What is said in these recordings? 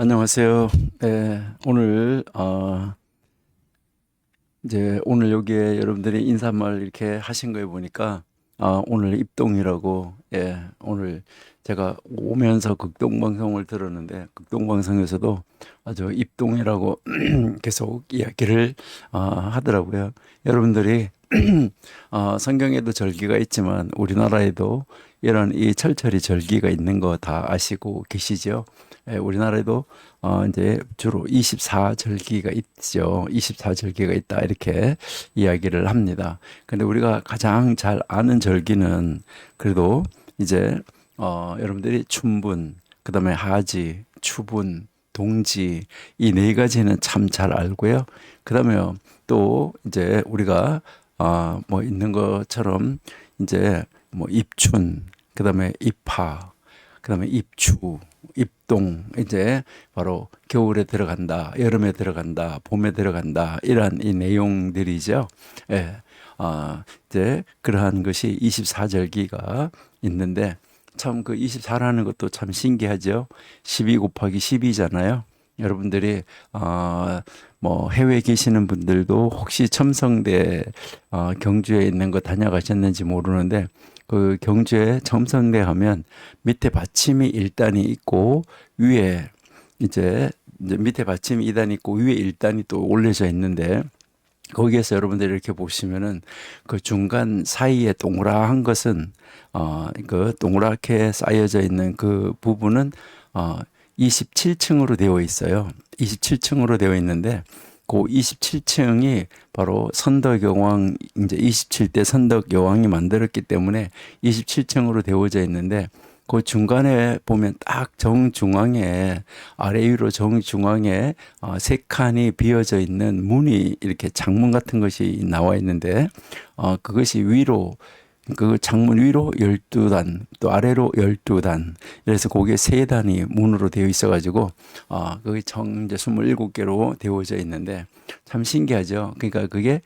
안녕하세요. 네, 오늘 이제 오늘 여기에 여러분들이 인사말 이렇게 하신 거에 보니까 오늘 입동이라고, 오늘 제가 오면서 극동 방송을 들었는데 극동 방송에서도 아주 입동이라고 계속 이야기를 하더라고요. 여러분들이 성경에도 절기가 있지만 우리나라에도 이런 이 철철이 절기가 있는 거 다 아시고 계시죠? 우리나라에도 이제 주로 24절기가 있죠. 24절기가 있다 이렇게 이야기를 합니다. 근데 우리가 가장 잘 아는 절기는 그래도 이제 여러분들이 춘분, 그다음에 하지, 추분, 동지 이 네 가지는 참 잘 알고요. 그다음에 또 이제 우리가 뭐 있는 것처럼 이제 뭐 입춘, 그다음에 입하, 그다음에 입추, 입동, 이제 바로 겨울에 들어간다, 여름에 들어간다, 봄에 들어간다, 이러한 이 내용들이죠. 예. 이제 그러한 것이 24절기가 있는데 참 그 24라는 것도 참 신기하죠. 12 곱하기 12잖아요. 여러분들이 뭐 해외에 계시는 분들도 혹시 첨성대 경주에 있는 거 다녀가셨는지 모르는데 그 경주에 첨성대 하면 밑에 받침이 1단이 있고 위에 이제 밑에 받침이 2단이 있고 위에 1단이 또 올려져 있는데 거기에서 여러분들이 이렇게 보시면은 그 중간 사이에 동그란 것은 그 동그랗게 쌓여져 있는 그 부분은 27층으로 되어 있어요. 27층으로 되어 있는데 그 27층이 바로 선덕여왕, 이제 27대 선덕여왕이 만들었기 때문에 27층으로 되어져 있는데 그 중간에 보면 딱 정중앙에 아래 위로 정중앙에 세 칸이 비어져 있는 문이 이렇게 창문 같은 것이 나와 있는데 그것이 위로 그 창문 위로 12단, 또 아래로 12단. 그래서 거기에 세 단이 문으로 되어 있어 가지고 그게 총 이제 27개로 되어져 있는데 참 신기하죠. 그러니까 그게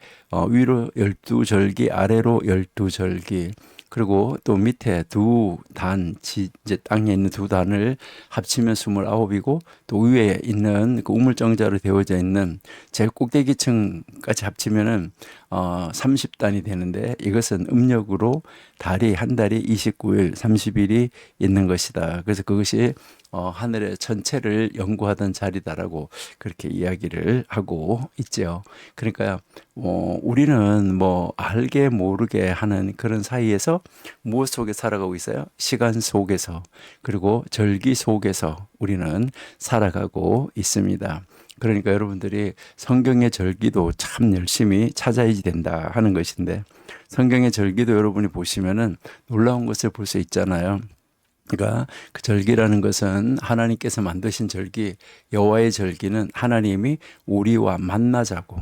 위로 12절기, 아래로 12절기. 그리고 또 밑에 두 단, 이제 땅에 있는 두 단을 합치면 29이고 또 위에 있는 그 우물정자로 되어져 있는 제일 꼭대기층까지 합치면은 30단이 되는데 이것은 음력으로 한 달이 29일, 30일이 있는 것이다. 그래서 그것이 하늘의 전체를 연구하던 자리다라고 그렇게 이야기를 하고 있죠. 그러니까 우리는 뭐 알게 모르게 하는 그런 사이에서 무엇 속에 살아가고 있어요? 시간 속에서, 그리고 절기 속에서 우리는 살아가고 있습니다. 그러니까 여러분들이 성경의 절기도 참 열심히 찾아야지 된다 하는 것인데, 성경의 절기도 여러분이 보시면은 놀라운 것을 볼 수 있잖아요. 그러니까 그 절기라는 것은 하나님께서 만드신 절기, 여호와의 절기는 하나님이 우리와 만나자고,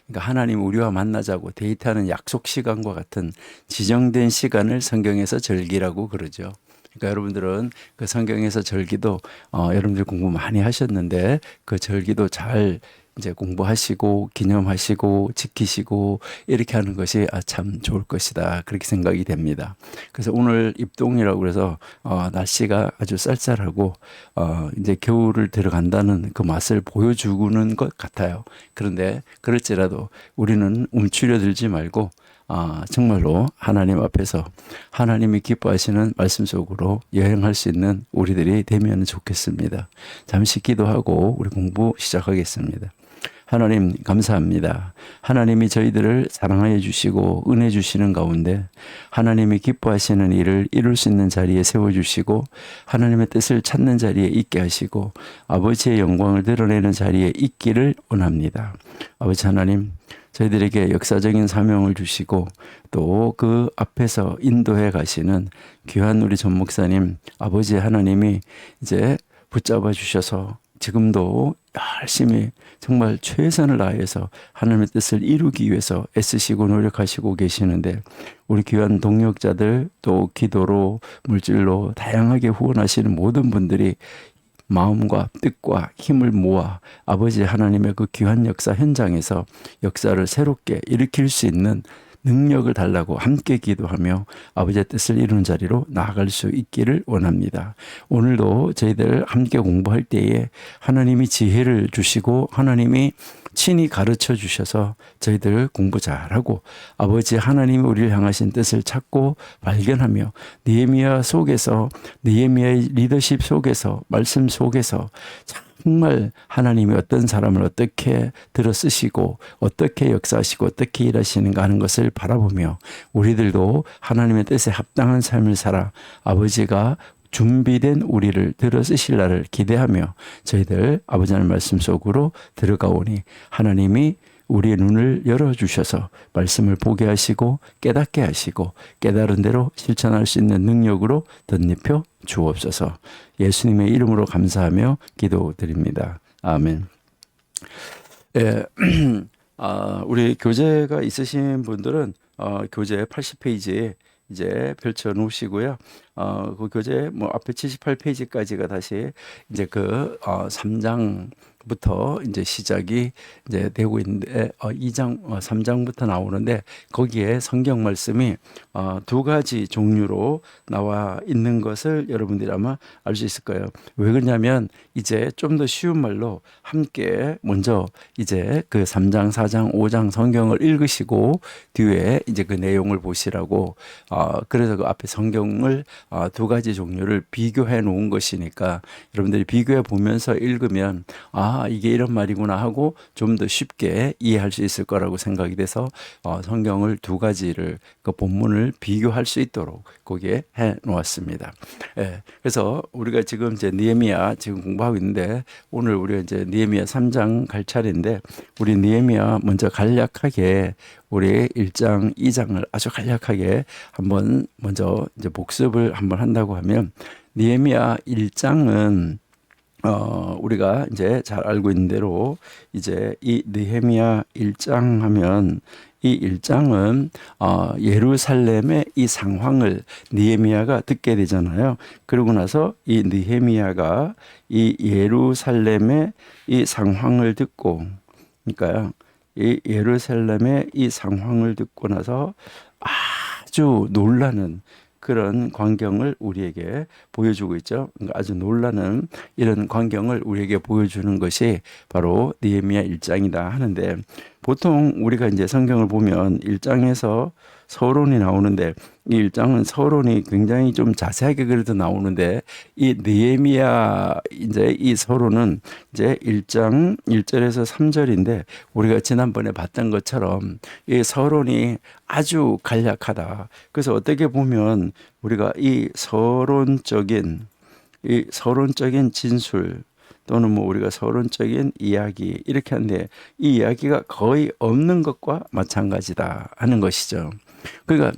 그러니까 하나님 우리와 만나자고 데이트하는 약속 시간과 같은 지정된 시간을 성경에서 절기라고 그러죠. 그러니까 여러분들은 그 성경에서 절기도 여러분들 공부 많이 하셨는데 그 절기도 잘 이제 공부하시고 기념하시고 지키시고 이렇게 하는 것이 참 좋을 것이다 그렇게 생각이 됩니다. 그래서 오늘 입동이라고 그래서 날씨가 아주 쌀쌀하고 이제 겨울을 들어간다는 그 맛을 보여주는 것 같아요. 그런데 그럴지라도 우리는 움츠려들지 말고 정말로 하나님 앞에서 하나님이 기뻐하시는 말씀 속으로 여행할 수 있는 우리들이 되면 좋겠습니다. 잠시 기도하고 우리 공부 시작하겠습니다. 하나님 감사합니다. 하나님이 저희들을 사랑하여 주시고 은혜 주시는 가운데 하나님이 기뻐하시는 일을 이룰 수 있는 자리에 세워주시고 하나님의 뜻을 찾는 자리에 있게 하시고 아버지의 영광을 드러내는 자리에 있기를 원합니다. 아버지 하나님, 저희들에게 역사적인 사명을 주시고 또 그 앞에서 인도해 가시는 귀한 우리 전 목사님, 아버지 하나님이 이제 붙잡아 주셔서 지금도 열심히 정말 최선을 다해서 하나님의 뜻을 이루기 위해서 애쓰시고 노력하시고 계시는데 우리 귀한 동역자들 또 기도로 물질로 다양하게 후원하시는 모든 분들이 마음과 뜻과 힘을 모아 아버지 하나님의 그 귀한 역사 현장에서 역사를 새롭게 일으킬 수 있는 능력을 달라고 함께 기도하며 아버지의 뜻을 이루는 자리로 나아갈 수 있기를 원합니다. 오늘도 저희들 함께 공부할 때에 하나님이 지혜를 주시고 하나님이 친히 가르쳐 주셔서 저희들 공부 잘하고 아버지 하나님이 우리를 향하신 뜻을 찾고 발견하며 느헤미야 속에서 느헤미야의 리더십 속에서 말씀 속에서 정말 하나님이 어떤 사람을 어떻게 들어 쓰시고 어떻게 역사하시고 어떻게 일하시는가 하는 것을 바라보며 우리들도 하나님의 뜻에 합당한 삶을 살아 아버지가 준비된 우리를 들어 쓰실 날을 기대하며 저희들 아버지 하나님 말씀 속으로 들어가오니 하나님이 우리의 눈을 열어주셔서 말씀을 보게 하시고 깨닫게 하시고 깨달은 대로 실천할 수 있는 능력으로 덧입혀 주옵소서. 예수님의 이름으로 감사하며 기도드립니다. 아멘. 예, 우리 교재가 있으신 분들은 교재 80페이지에 이제 펼쳐 놓으시고요. 그 교재 뭐 앞에 78페이지까지가 다시 이제 그 3장부터 이제 시작이 이제 되고 있는데 3장부터 나오는데 거기에 성경 말씀이 두 가지 종류로 나와 있는 것을 여러분들이 아마 알 수 있을 거예요. 왜 그러냐면 이제 좀 더 쉬운 말로 함께 먼저 이제 그 3장, 4장, 5장 성경을 읽으시고 뒤에 이제 그 내용을 보시라고 그래서 그 앞에 성경을 두 가지 종류를 비교해 놓은 것이니까 여러분들이 비교해 보면서 읽으면 이게 이런 말이구나 하고 좀 더 쉽게 이해할 수 있을 거라고 생각이 돼서 성경을 두 가지를 그 본문을 비교할 수 있도록 거기에 해 놓았습니다. 예, 그래서 우리가 지금 이제 느헤미야 지금 공부하고 있는데 오늘 우리가 이제 느헤미야 3장 갈 차례인데 우리 느헤미야 먼저 간략하게 우리 1장, 2장을 아주 간략하게 한번 먼저 이제 복습을 한번 한다고 하면 느헤미야 1장은 우리가 이제 잘 알고 있는 대로 이제 이 느헤미야 1장 하면 이 1장은 예루살렘의 이 상황을 느헤미야가 듣게 되잖아요. 그러고 나서 이 느헤미야가 이 예루살렘의 이 상황을 듣고 그러니까요. 이 예루살렘의 이 상황을 듣고 나서 아주 놀라는 그런 광경을 우리에게 보여주고 있죠. 그러니까 아주 놀라는 이런 광경을 우리에게 보여주는 것이 바로 느헤미야 1장이다 하는데 보통 우리가 이제 성경을 보면 1장에서 서론이 나오는데 이 1장은 서론이 굉장히 좀 자세하게 그래도 나오는데 이 느헤미야 이제 이 서론은 이제 1장 1절에서 3절인데 우리가 지난번에 봤던 것처럼 이 서론이 아주 간략하다. 그래서 어떻게 보면 우리가 이 서론적인 진술 또는 뭐 우리가 서론적인 이야기 이렇게 하는데 이 이야기가 거의 없는 것과 마찬가지다 하는 것이죠. 그러니까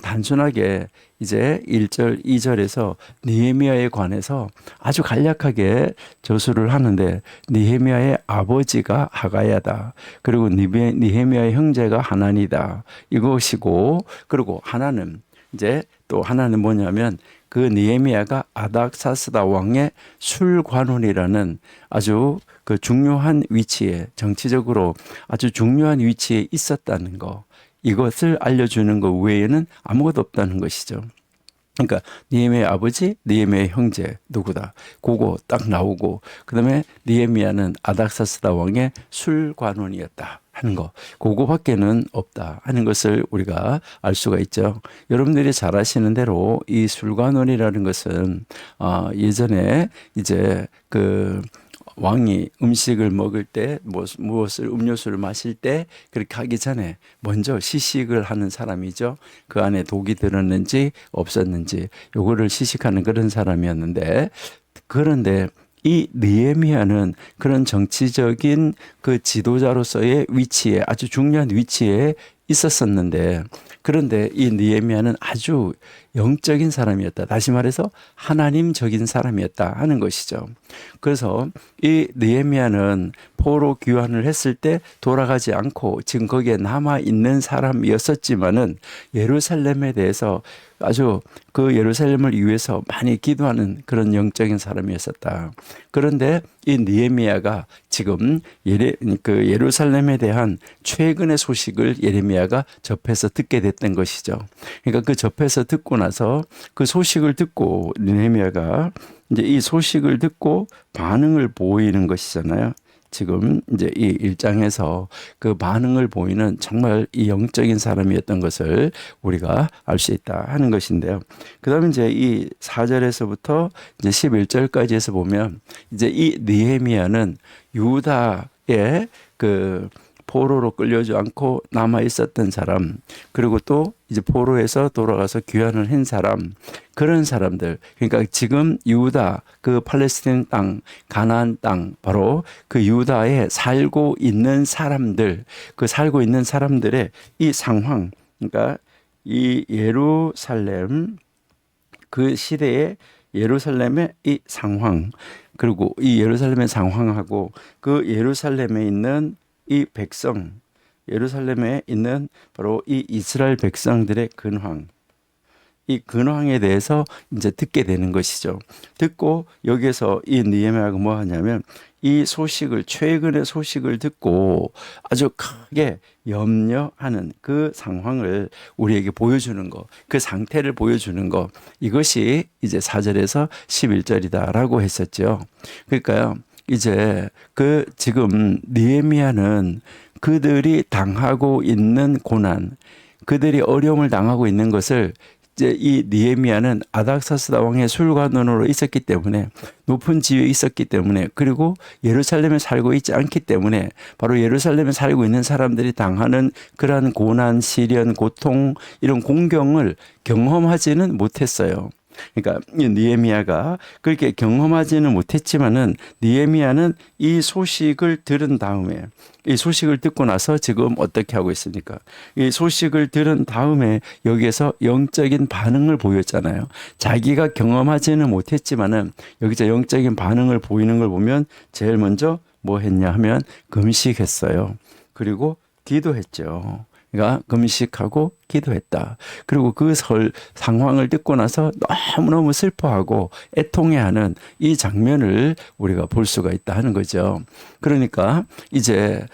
단순하게 이제 1절, 2절에서 느헤미야에 관해서 아주 간략하게 저술을 하는데 느헤미야의 아버지가 하가야다. 그리고 느헤미야의 형제가 하나니다. 이것이고 그리고 하나는 이제 또 하나는 뭐냐면 그 느헤미야가 아닥사스다 왕의 술관원이라는 아주 그 중요한 위치에 정치적으로 아주 중요한 위치에 있었다는 거 이것을 알려주는 것 외에는 아무것도 없다는 것이죠. 그러니까 느헤미야의 아버지, 느헤미야의 형제 누구다. 그거 딱 나오고 그다음에 느헤미야는 아닥사스다 왕의 술관원이었다 하는 거. 그거밖에는 없다 하는 것을 우리가 알 수가 있죠. 여러분들이 잘 아시는 대로 이 술관원이라는 것은 예전에 이제 그 왕이 음식을 먹을 때 무엇을 음료수를 마실 때 그렇게 하기 전에 먼저 시식을 하는 사람이죠. 그 안에 독이 들었는지 없었는지 요거를 시식하는 그런 사람이었는데 그런데 이 느헤미야는 그런 정치적인 그 지도자로서의 위치에 아주 중요한 위치에 있었었는데 그런데 이 느헤미야는 아주 영적인 사람이었다. 다시 말해서 하나님적인 사람이었다 하는 것이죠. 그래서 이 느헤미야는 포로 귀환을 했을 때 돌아가지 않고 지금 거기에 남아 있는 사람이었었지만은 예루살렘에 대해서 아주 그 예루살렘을 위해서 많이 기도하는 그런 영적인 사람이었었다. 그런데 이 느헤미야가 지금 그 예루살렘에 대한 최근의 소식을 예레미야가 접해서 듣게 됐던 것이죠. 그러니까 그 접해서 듣고 나서 그 소식을 듣고 느헤미야가 이제 이 소식을 듣고 반응을 보이는 것이잖아요. 지금 이제 이 1장에서 그 반응을 보이는 정말 이 영적인 사람이었던 것을 우리가 알 수 있다 하는 것인데요. 그다음에 이제 이 4절에서부터 이제 11절까지 해서 보면 이제 이 느헤미야는 유다의 그 포로로 끌려지 않고 남아 있었던 사람, 그리고 또 이제 포로에서 돌아가서 귀환을 한 사람, 그런 사람들, 그러니까 지금 유다 그 팔레스타인 땅, 가나안 땅, 바로 그 유다에 살고 있는 사람들, 그 살고 있는 사람들의 이 상황, 그러니까 이 예루살렘 그 시대의 예루살렘의 이 상황, 그리고 이 예루살렘의 상황하고 그 예루살렘에 있는 이 백성, 예루살렘에 있는 바로 이 이스라엘 백성들의 근황, 이 근황에 대해서 이제 듣게 되는 것이죠. 듣고 여기에서 이 느헤미야가 뭐 하냐면 이 소식을, 최근의 소식을 듣고 아주 크게 염려하는 그 상황을 우리에게 보여주는 것, 그 상태를 보여주는 것, 이것이 이제 4절에서 11절이다라고 했었죠. 그러니까요, 이제 그 지금 느헤미야는 그들이 당하고 있는 고난, 그들이 어려움을 당하고 있는 것을 이제 이 느헤미야는 아닥사스다 왕의 술관원으로 있었기 때문에, 높은 지위에 있었기 때문에, 그리고 예루살렘에 살고 있지 않기 때문에 바로 예루살렘에 살고 있는 사람들이 당하는 그러한 고난, 시련, 고통, 이런 공경을 경험하지는 못했어요. 그러니까 이 느헤미야가 그렇게 경험하지는 못했지만은 느헤미야는 이 소식을 들은 다음에, 이 소식을 듣고 나서 지금 어떻게 하고 있습니까? 이 소식을 들은 다음에 여기에서 영적인 반응을 보였잖아요. 자기가 경험하지는 못했지만은 여기서 영적인 반응을 보이는 걸 보면 제일 먼저 뭐 했냐 하면 금식했어요. 그리고 기도했죠. 그러니까 금식하고 기도했다. 그리고 그 상황을 듣고 나서 너무너무 슬퍼하고 애통해하는 이 장면을 우리가 볼 수가 있다 하는 거죠. 그러니까 이제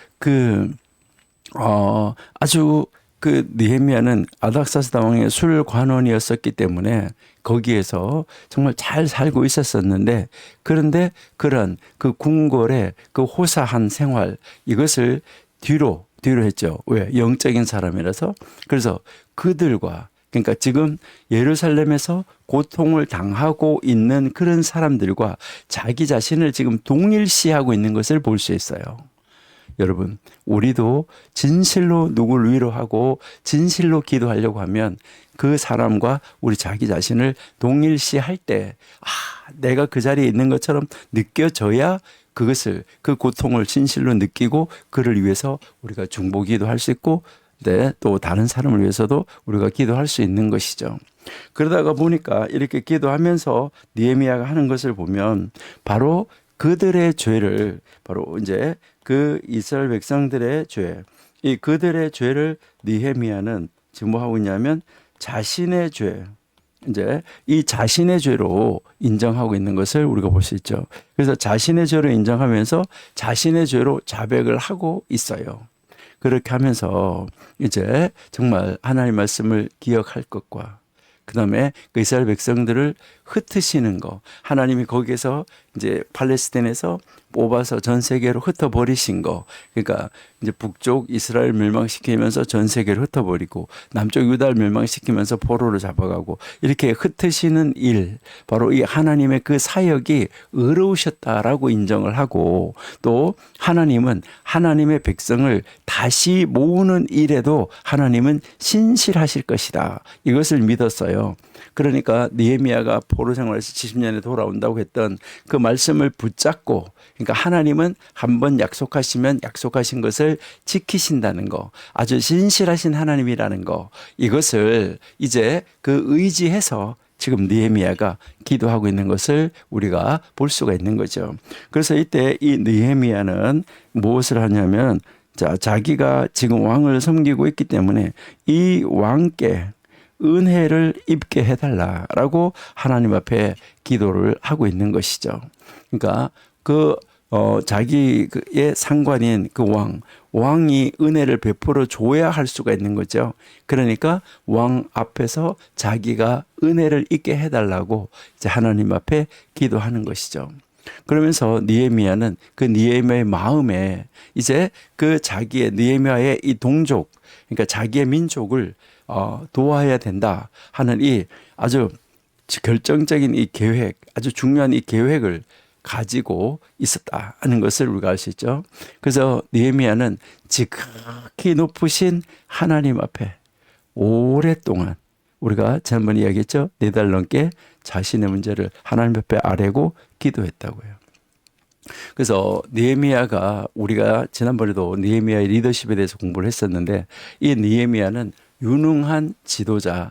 아주 그 느헤미야는 아닥사스다 왕의 술관원이었었기 때문에 거기에서 정말 잘 살고 있었었는데, 그런데 그런 그 궁궐의 그 호사한 생활, 이것을 뒤로 했죠. 왜? 영적인 사람이라서. 그래서 그들과, 그러니까 지금 예루살렘에서 고통을 당하고 있는 그런 사람들과 자기 자신을 지금 동일시하고 있는 것을 볼 수 있어요. 여러분, 우리도 진실로 누구를 위로하고 진실로 기도하려고 하면 그 사람과 우리 자기 자신을 동일시할 때, 내가 그 자리에 있는 것처럼 느껴져야 그것을, 그 고통을 진실로 느끼고 그를 위해서 우리가 중보기도 할 수 있고, 네, 또 다른 사람을 위해서도 우리가 기도할 수 있는 것이죠. 그러다가 보니까 이렇게 기도하면서 느헤미야가 하는 것을 보면 바로 그들의 죄를, 바로 이제 그 이스라엘 백성들의 죄, 이 그들의 죄를 느헤미야는 지금 뭐 하고 있냐면 자신의 죄, 이제 이 자신의 죄로 인정하고 있는 것을 우리가 볼 수 있죠. 그래서 자신의 죄로 인정하면서 자신의 죄로 자백을 하고 있어요. 그렇게 하면서 이제 정말 하나님의 말씀을 기억할 것과, 그 다음에 그 이스라엘 백성들을 흩으시는 거, 하나님이 거기에서 이제 팔레스타인에서 뽑아서 전 세계로 흩어버리신 거, 그러니까 이제 북쪽 이스라엘 멸망시키면서 전 세계를 흩어버리고 남쪽 유다를 멸망시키면서 포로를 잡아가고 이렇게 흩으시는 일, 바로 이 하나님의 그 사역이 의로우셨다라고 인정을 하고, 또 하나님은 하나님의 백성을 다시 모으는 일에도 하나님은 신실하실 것이다, 이것을 믿었어요. 그러니까 느헤미야가 포로 생활에서 70년에 돌아온다고 했던 그 말씀을 붙잡고, 그러니까 하나님은 한번 약속하시면 약속하신 것을 지키신다는 거, 아주 신실하신 하나님이라는 거, 이것을 이제 그 의지해서 지금 느헤미야가 기도하고 있는 것을 우리가 볼 수가 있는 거죠. 그래서 이때 이 느헤미야는 무엇을 하냐면, 자기가 지금 왕을 섬기고 있기 때문에 이 왕께 은혜를 입게 해달라라고 하나님 앞에 기도를 하고 있는 것이죠. 그러니까 자기의 상관인 그 왕이 은혜를 베풀어 줘야 할 수가 있는 거죠. 그러니까 왕 앞에서 자기가 은혜를 입게 해달라고 이제 하나님 앞에 기도하는 것이죠. 그러면서 느헤미야는 그 느헤미야의 마음에 이제 그 자기의 느헤미야의 이 동족, 그러니까 자기의 민족을 도와야 된다 하는 이 아주 결정적인 이 계획, 아주 중요한 이 계획을 가지고 있었다 하는 것을 우리가 알 수 있죠. 그래서 느헤미야는 지극히 높으신 하나님 앞에 오랫동안, 우리가 지난번에 이야기했죠. 4달 넘게 자신의 문제를 하나님 앞에 아뢰고 기도했다고요. 그래서 느헤미야가, 우리가 지난번에도 느헤미야의 리더십에 대해서 공부를 했었는데, 이 느헤미야는 유능한 지도자의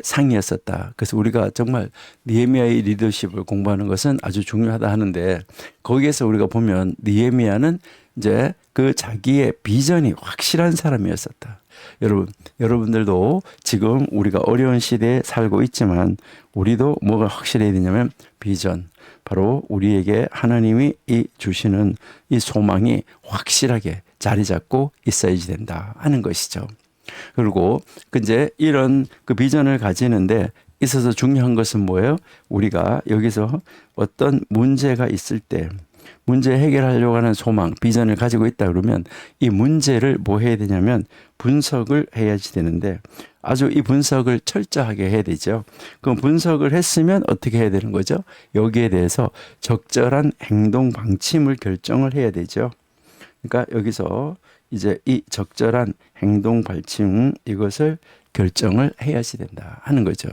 상이었었다. 그래서 우리가 정말 느헤미야의 리더십을 공부하는 것은 아주 중요하다 하는데, 거기에서 우리가 보면 느헤미야는 이제 그 자기의 비전이 확실한 사람이었었다. 여러분들도 지금 우리가 어려운 시대에 살고 있지만 우리도 뭐가 확실해야 되냐면 비전, 바로 우리에게 하나님이 주시는 이 소망이 확실하게 자리 잡고 있어야지 된다 하는 것이죠. 그리고 이제 이런 그 비전을 가지는데 있어서 중요한 것은 뭐예요? 우리가 여기서 어떤 문제가 있을 때 문제 해결하려고 하는 소망, 비전을 가지고 있다 그러면 이 문제를 뭐 해야 되냐면 분석을 해야지 되는데, 아주 이 분석을 철저하게 해야 되죠. 그럼 분석을 했으면 어떻게 해야 되는 거죠? 여기에 대해서 적절한 행동 방침을 결정을 해야 되죠. 그러니까 여기서 이제 이 적절한 행동 방침, 이것을 결정을 해야지 된다 하는 거죠.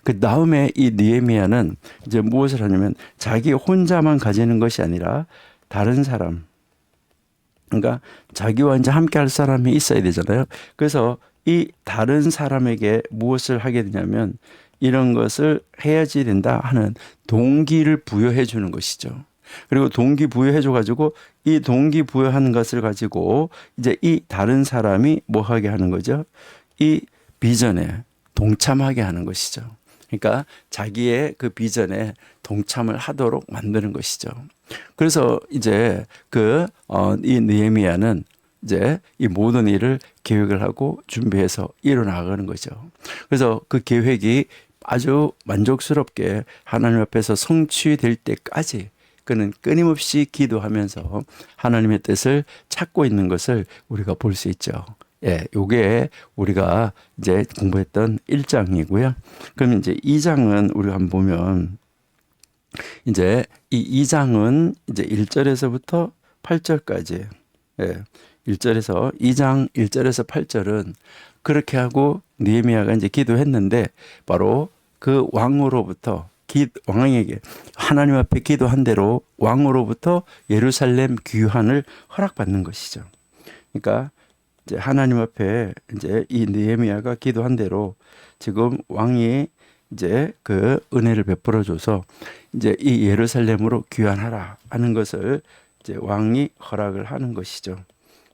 그 다음에 이 느헤미야는 이제 무엇을 하냐면 자기 혼자만 가지는 것이 아니라 다른 사람, 그러니까 자기와 이제 함께 할 사람이 있어야 되잖아요. 그래서 이 다른 사람에게 무엇을 하게 되냐면 이런 것을 해야지 된다 하는 동기를 부여해 주는 것이죠. 그리고 동기 부여해 줘 가지고 이 동기 부여하는 것을 가지고 이제 이 다른 사람이 뭐 하게 하는 거죠? 이 비전에 동참하게 하는 것이죠. 그러니까 자기의 그 비전에 동참을 하도록 만드는 것이죠. 그래서 이제 이 느헤미야는 이제 이 모든 일을 계획을 하고 준비해서 이뤄나가는 거죠. 그래서 그 계획이 아주 만족스럽게 하나님 앞에서 성취될 때까지 그는 끊임없이 기도하면서 하나님의 뜻을 찾고 있는 것을 우리가 볼 수 있죠. 예, 요게 우리가 이제 공부했던 1장이고요. 그럼 이제 2장은 우리가 한번 보면 이제 이 2장은 이제 1절에서부터 8절까지, 예, 1절에서 2장 1절에서 8절은 그렇게 하고 느헤미야가 이제 기도했는데 바로 그 왕으로부터 왕에게 하나님 앞에 기도한 대로 왕으로부터 예루살렘 귀환을 허락받는 것이죠. 그러니까 이제 하나님 앞에 이제 이 느헤미야가 기도한 대로 지금 왕이 이제 그 은혜를 베풀어 줘서 이제 이 예루살렘으로 귀환하라 하는 것을 이제 왕이 허락을 하는 것이죠.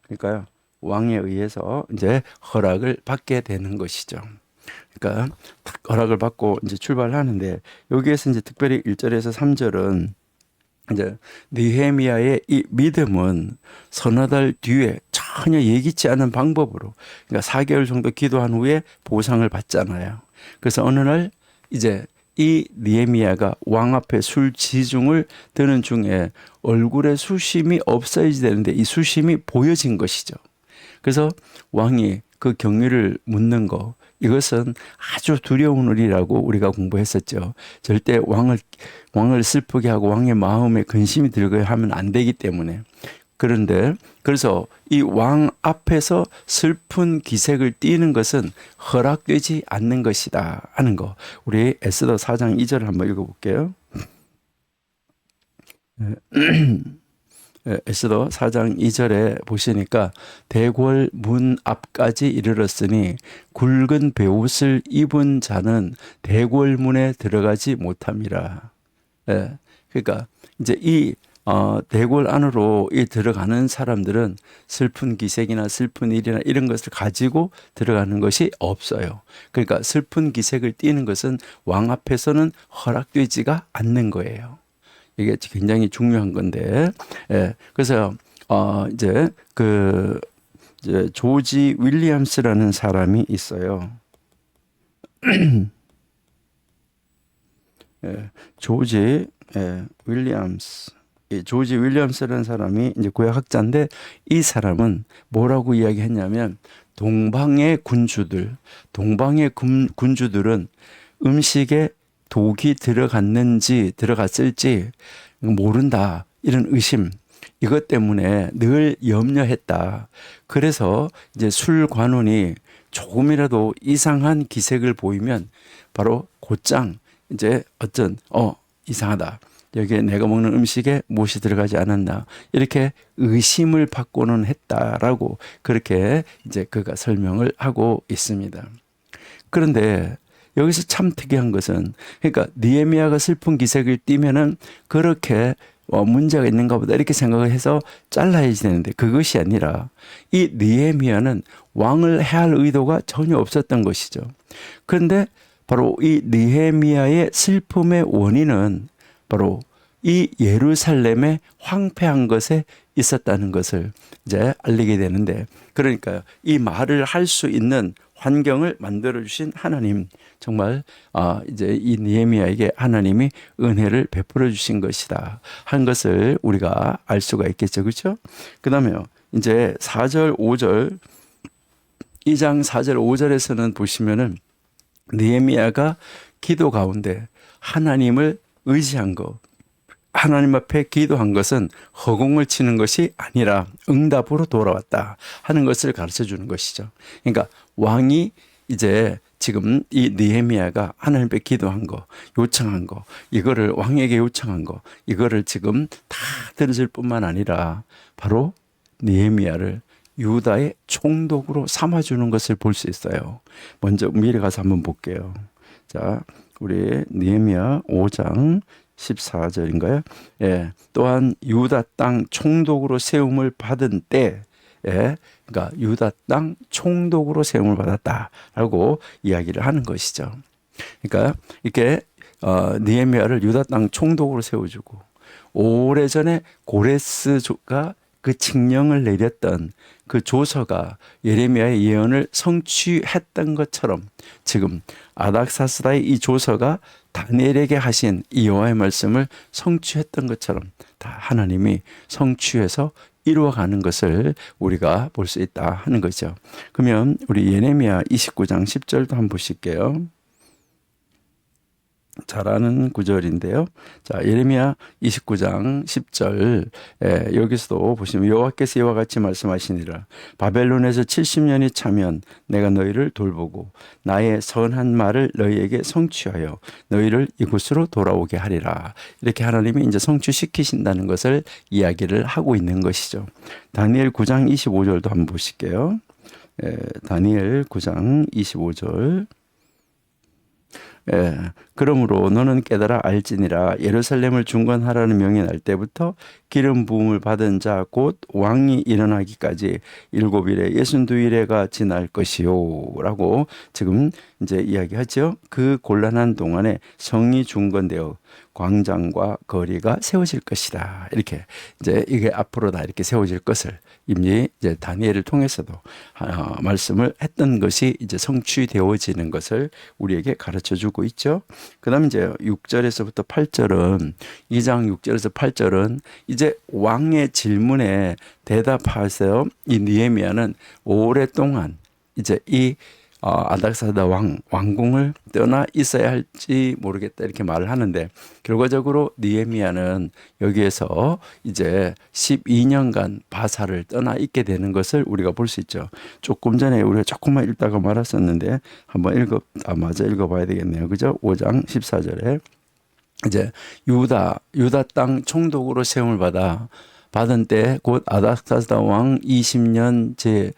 그러니까요, 왕에 의해서 이제 허락을 받게 되는 것이죠. 그러니까 허락을 받고 이제 출발하는데, 여기에서 이제 특별히 1절에서 3절은 이제 느헤미야의 이 믿음은 서너 달 뒤에 전혀 예기치 않은 방법으로, 그러니까 4개월 정도 기도한 후에 보상을 받잖아요. 그래서 어느 날 이제 이 느헤미야가 왕 앞에 술 지중을 드는 중에 얼굴에 수심이 없어야지 되는데 이 수심이 보여진 것이죠. 그래서 왕이 그 경위를 묻는 거, 이것은 아주 두려운 일이라고 우리가 공부했었죠. 절대 왕을 슬프게 하고 왕의 마음에 근심이 들게 하면 안 되기 때문에 그런데 그래서 이 왕 앞에서 슬픈 기색을 띠는 것은 허락되지 않는 것이다 하는 거. 우리 에스더 4장 2절을 한번 읽어볼게요. 에스더 4장 2절에 보시니까 대궐 문 앞까지 이르렀으니 굵은 베옷을 입은 자는 대궐 문에 들어가지 못함이라. 그러니까 이제 이 대궐 안으로 이 들어가는 사람들은 슬픈 기색이나 슬픈 일이나 이런 것을 가지고 들어가는 것이 없어요. 그러니까 슬픈 기색을 띠는 것은 왕 앞에서는 허락되지가 않는 거예요. 이게 굉장히 중요한 건데, 그래서 이제 이제 조지 윌리엄스라는 사람이 있어요. 조지 윌리엄스. 이 조지 윌리엄스라는 사람이 이제 구약학자인데, 이 사람은 뭐라고 이야기했냐면 동방의 군주들은 음식에 독이 들어갔을지 모른다. 이런 의심. 이것 때문에 늘 염려했다. 그래서 이제 술관원이 조금이라도 이상한 기색을 보이면 바로 곧장 이제 이상하다. 여기에 내가 먹는 음식에 못이 들어가지 않았나. 이렇게 의심을 받고는 했다라고 그렇게 이제 그가 설명을 하고 있습니다. 그런데 여기서 참 특이한 것은, 그러니까 느헤미야가 슬픈 기색을 띠면은 그렇게 문제가 있는가 보다 이렇게 생각을 해서 잘라야지 되는데, 그것이 아니라 이 느헤미야는 왕을 해할 의도가 전혀 없었던 것이죠. 그런데 바로 이 느헤미야의 슬픔의 원인은 바로 이 예루살렘의 황폐한 것에 있었다는 것을 이제 알리게 되는데, 그러니까 이 말을 할 수 있는 환경을 만들어 주신 하나님, 정말 이제 이 느헤미야에게 하나님이 은혜를 베풀어 주신 것이다 한 것을 우리가 알 수가 있겠죠, 그렇죠? 그다음에 이제 4절 5절 2장 4절 5절에서는 보시면은 느헤미야가 기도 가운데 하나님을 의지한 것, 하나님 앞에 기도한 것은 허공을 치는 것이 아니라 응답으로 돌아왔다 하는 것을 가르쳐 주는 것이죠. 그러니까 왕이 이제 지금 이 느헤미야가 하나님 앞에 기도한 거, 요청한 거, 이거를 왕에게 요청한 거, 이거를 지금 다 들으실 뿐만 아니라 바로 느헤미야를 유다의 총독으로 삼아주는 것을 볼 수 있어요. 먼저 미리 가서 한번 볼게요. 자, 우리 느헤미야 5장 14절인가요? 또한 유다 땅 총독으로 세움을 받은 때, 그러니까 유다 땅 총독으로 세움을 받았다라고 이야기를 하는 것이죠. 그러니까 이렇게 느헤미야를 유다 땅 총독으로 세워주고, 오래전에 고레스가 그 칙령을 내렸던 그 조서가 예레미야의 예언을 성취했던 것처럼, 지금 아닥사스다의 이 조서가 다니엘에게 하신 이 여호와의 말씀을 성취했던 것처럼 다 하나님이 성취해서 이루어가는 것을 우리가 볼 수 있다 하는 거죠. 그러면 우리 예레미야 29장 10절도 한번 보실게요. 잘 아는 구절인데요. 자, 예레미야 29장 10절, 여기서도 보시면 여호와께서 이와 같이 말씀하시니라. 바벨론에서 70년이 차면 내가 너희를 돌보고 나의 선한 말을 너희에게 성취하여 너희를 이곳으로 돌아오게 하리라. 이렇게 하나님이 이제 성취시키신다는 것을 이야기를 하고 있는 것이죠. 다니엘 9장 25절도 한번 보실게요. 다니엘 9장 25절. 그러므로 너는 깨달아 알지니라. 예루살렘을 중건하라는 명이 날 때부터 기름 부음을 받은 자 곧 왕이 일어나기까지 7일에 62일에가 지날 것이요 라고 지금 이제 이야기하죠. 그 곤란한 동안에 성이 중건되어 광장과 거리가 세워질 것이다. 이렇게 이제 이게 앞으로 다 이렇게 세워질 것을 이미 이제 다니엘을 통해서도 말씀을 했던 것이 이제 성취되어지는 것을 우리에게 가르쳐 주고 있죠. 그다음 이제 6절에서부터 8절은 2장 6절에서 8절은 이제 왕의 질문에 대답하세요. 이 느헤미야는 오랫동안 이제 이 아닥사스다 왕궁을 떠나 있어야 할지 모르겠다 이렇게 말을 하는데, 결과적으로 느헤미야는 여기에서 이제 12년간 바사를 떠나 있게 되는 것을 우리가 볼 수 있죠. 조금 전에 우리가 조금만 읽다가 말았었는데 한번 읽어봐야 되겠네요. 그죠? 5장 14절에 이제 유다 땅 총독으로 세움을 받은 때 곧 아닥사스다 왕 20년 제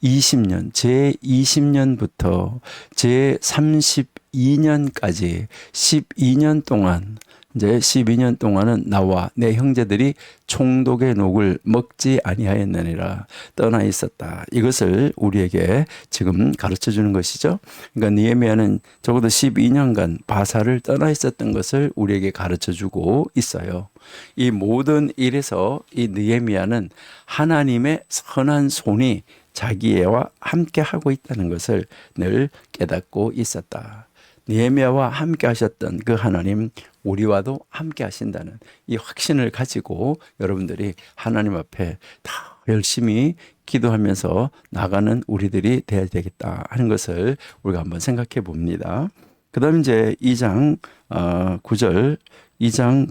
20년부터 제 32년까지 12년 동안, 이제 12년 동안은 나와 내 형제들이 총독의 녹을 먹지 아니하였느니라, 떠나 있었다. 이것을 우리에게 지금 가르쳐 주는 것이죠. 그러니까 느헤미야는 적어도 12년간 바사를 떠나 있었던 것을 우리에게 가르쳐 주고 있어요. 이 모든 일에서 이 느헤미야는 하나님의 선한 손이 자기와 함께 하고 있다는 것을 늘 깨닫고 있었다. 느헤미야와 함께 하셨던 그 하나님, 우리와도 함께 하신다는 이 확신을 가지고 여러분들이 하나님 앞에 다 열심히 기도하면서 나가는 우리들이 돼야 되겠다 하는 것을 우리가 한번 생각해 봅니다. 그 다음 이제 2장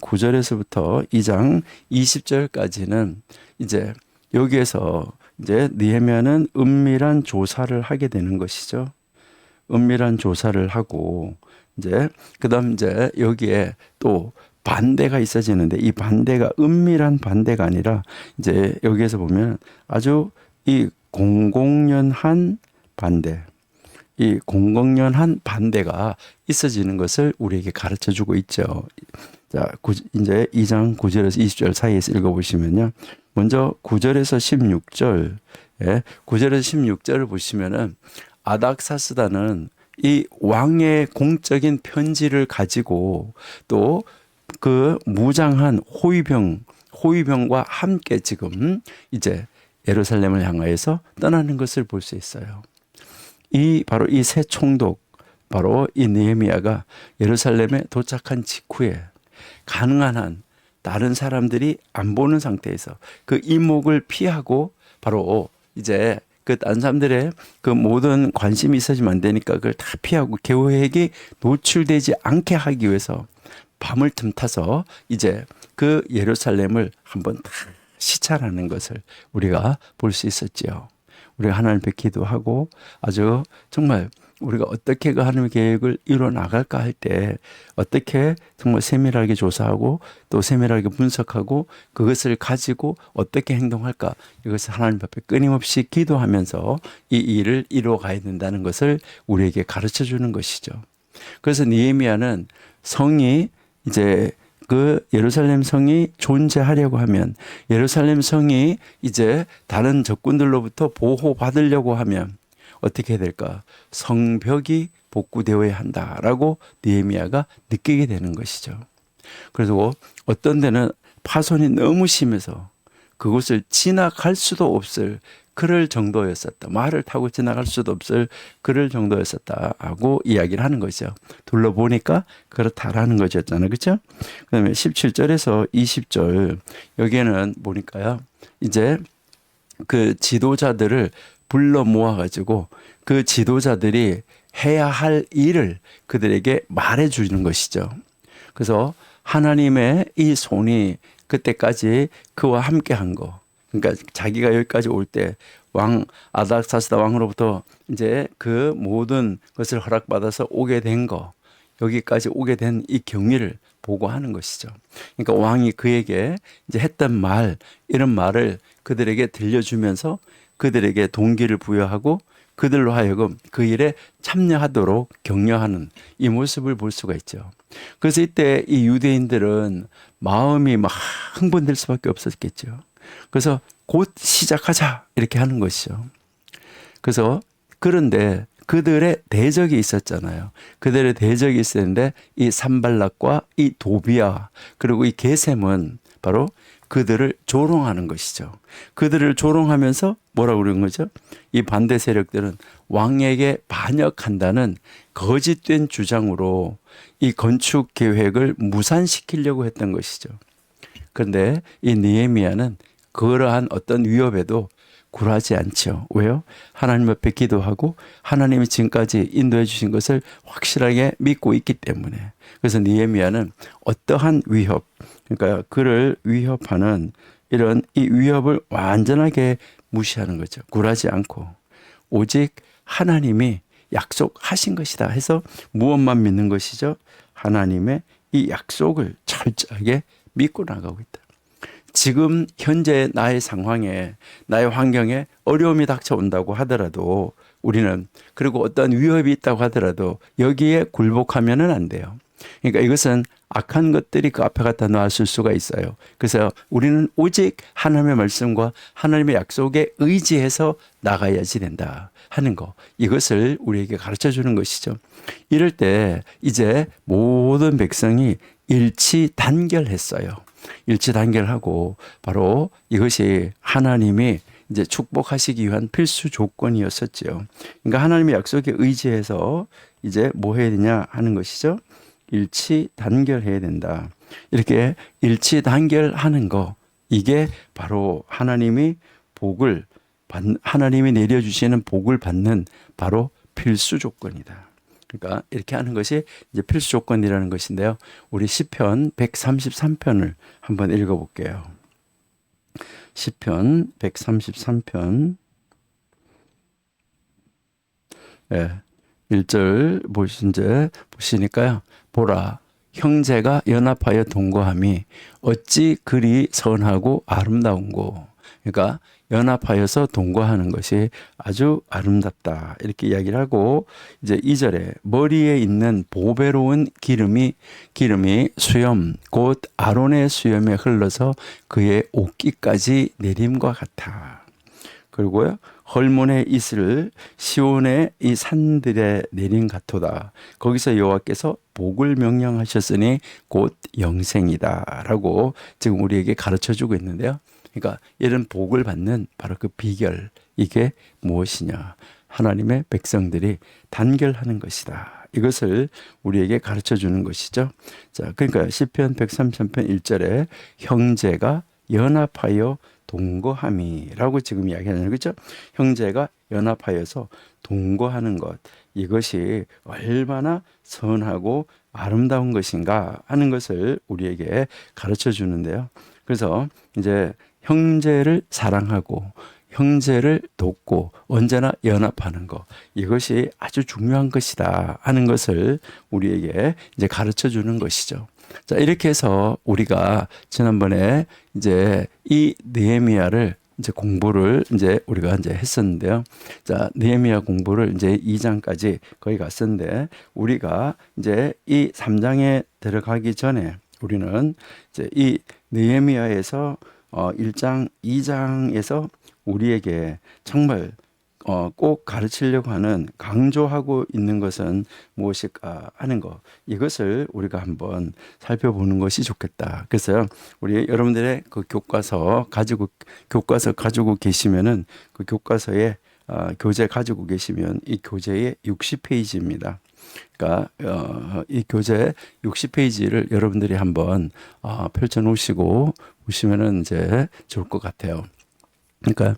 9절에서부터 2장 20절까지는 이제 여기에서 이제 느헤미야는 은밀한 조사를 하게 되는 것이죠. 은밀한 조사를 하고 이제 그다음 이제 여기에 또 반대가 있어지는데, 이 반대가 은밀한 반대가 아니라 이제 여기에서 보면 아주 이 공공연한 반대, 이 공공연한 반대가 있어지는 것을 우리에게 가르쳐 주고 있죠. 자, 이제 2장 9절에서 20절 사이에서 읽어보시면요. 먼저 9절에서 16절, 9절에서 16절을 보시면은 아닥사스다는 이 왕의 공적인 편지를 가지고 또 그 무장한 호위병과 함께 지금 이제 예루살렘을 향하여서 떠나는 것을 볼 수 있어요. 바로 이 새 총독, 바로 이 느헤미야가 예루살렘에 도착한 직후에 가능한 한 다른 사람들이 안 보는 상태에서 그 이목을 피하고, 바로 이제 그 딴 사람들의 그 모든 관심이 있어지면 안 되니까 그걸 다 피하고 계획이 노출되지 않게 하기 위해서 밤을 틈타서 이제 그 예루살렘을 한번 다 시찰하는 것을 우리가 볼 수 있었지요. 우리가 하나님 앞에 기도하고 아주 정말 우리가 어떻게 그 하나님의 계획을 이루어 나갈까 할 때 어떻게 정말 세밀하게 조사하고 또 세밀하게 분석하고 그것을 가지고 어떻게 행동할까, 이것을 하나님 앞에 끊임없이 기도하면서 이 일을 이루어 가야 된다는 것을 우리에게 가르쳐 주는 것이죠. 그래서 느헤미야는 성이 이제 그 예루살렘 성이 존재하려고 하면, 예루살렘 성이 이제 다른 적군들로부터 보호받으려고 하면 어떻게 해야 될까? 성벽이 복구되어야 한다라고 느헤미야가 느끼게 되는 것이죠. 그래서 어떤 데는 파손이 너무 심해서 그곳을 지나갈 수도 없을 그럴 정도였었다. 말을 타고 지나갈 수도 없을 그럴 정도였었다 하고 이야기를 하는 거죠. 둘러보니까 그렇다라는 것이었잖아요. 그렇죠? 그다음에 17절에서 20절 여기에는 보니까요. 이제 그 지도자들을 불러 모아가지고 그 지도자들이 해야 할 일을 그들에게 말해 주는 것이죠. 그래서 하나님의 이 손이 그때까지 그와 함께 한 거, 그러니까 자기가 여기까지 올 때 아닥사스다 왕으로부터 이제 그 모든 것을 허락받아서 오게 된 거, 여기까지 오게 된 이 경위를 보고하는 것이죠. 그러니까 왕이 그에게 이제 했던 말, 이런 말을 그들에게 들려주면서 그들에게 동기를 부여하고 그들로 하여금 그 일에 참여하도록 격려하는 이 모습을 볼 수가 있죠. 그래서 이때 이 유대인들은 마음이 막 흥분될 수밖에 없었겠죠. 그래서 곧 시작하자 이렇게 하는 것이죠. 그래서 그런데 그들의 대적이 있었잖아요. 그들의 대적이 있었는데 이 산발락과 이 도비아 그리고 이 게셈은 바로 그들을 조롱하는 것이죠. 그들을 조롱하면서 뭐라고 그러는 거죠? 이 반대 세력들은 왕에게 반역한다는 거짓된 주장으로 이 건축 계획을 무산시키려고 했던 것이죠. 그런데 이 느헤미야는 그러한 어떤 위협에도 굴하지 않죠. 왜요? 하나님 앞에 기도하고 하나님이 지금까지 인도해 주신 것을 확실하게 믿고 있기 때문에. 그래서 느헤미야는 어떠한 위협, 그러니까 그를 위협하는 이런 이 위협을 완전하게 무시하는 거죠. 굴하지 않고 오직 하나님이 약속하신 것이다 해서 무엇만 믿는 것이죠? 하나님의 이 약속을 철저하게 믿고 나가고 있다. 지금 현재 나의 상황에, 나의 환경에 어려움이 닥쳐온다고 하더라도 우리는, 그리고 어떤 위협이 있다고 하더라도 여기에 굴복하면은 안 돼요. 그러니까 이것은 악한 것들이 그 앞에 갖다 놨을 수가 있어요. 그래서 우리는 오직 하나님의 말씀과 하나님의 약속에 의지해서 나가야지 된다 하는 거, 이것을 우리에게 가르쳐 주는 것이죠. 이럴 때 이제 모든 백성이 일치단결했어요. 일치단결하고 바로 이것이 하나님이 이제 축복하시기 위한 필수 조건이었었죠. 그러니까 하나님의 약속에 의지해서 이제 뭐 해야 되냐 하는 것이죠. 일치단결해야 된다. 이렇게 일치단결하는 거, 이게 바로 하나님이 하나님이 내려주시는 복을 받는 바로 필수 조건이다. 그러니까 이렇게 하는 것이 이제 필수 조건이라는 것인데요. 우리 시편 133편을 한번 읽어볼게요. 시편 133편 1절 보시니까요. 보라, 형제가 연합하여 동거함이 어찌 그리 선하고 아름다운고. 그러니까 연합하여서 동거하는 것이 아주 아름답다, 이렇게 이야기를 하고, 이제 2절에 머리에 있는 보배로운 기름이 수염 곧 아론의 수염에 흘러서 그의 옷깃까지 내림과 같아. 그리고요, 헐몬의 이슬을 시온의 이 산들에 내린 같도다. 거기서 여호와께서 복을 명령하셨으니 곧 영생이다 라고 지금 우리에게 가르쳐주고 있는데요. 그러니까 이런 복을 받는 바로 그 비결, 이게 무엇이냐? 하나님의 백성들이 단결하는 것이다. 이것을 우리에게 가르쳐주는 것이죠. 자, 그러니까 시편 133편 1절에 형제가 연합하여 동거함이라고 지금 이야기하는 거죠. 형제가 연합하여서 동거하는 것, 이것이 얼마나 선하고 아름다운 것인가 하는 것을 우리에게 가르쳐 주는데요. 그래서 이제 형제를 사랑하고 형제를 돕고 언제나 연합하는 것, 이것이 아주 중요한 것이다 하는 것을 우리에게 이제 가르쳐 주는 것이죠. 자, 이렇게 해서 우리가 지난번에 이제 이 느헤미야를 이제 공부를 이제 우리가 이제 했었는데요. 자, 느헤미야 공부를 이제 2장까지 거의 갔었는데, 우리가 이제 이 3장에 들어가기 전에 우리는 이제 이 느헤미야에서 1장, 2장에서 우리에게 정말 꼭 가르치려고 하는, 강조하고 있는 것은 무엇일까 하는 것, 이것을 우리가 한번 살펴보는 것이 좋겠다. 그래서 우리 여러분들의 그 교과서 가지고 계시면은 그 교과서에 교재 가지고 계시면 이 교재의 60페이지입니다. 그러니까 이 교재 60페이지를 여러분들이 한번 펼쳐 놓으시고 보시면은 이제 좋을 것 같아요. 그러니까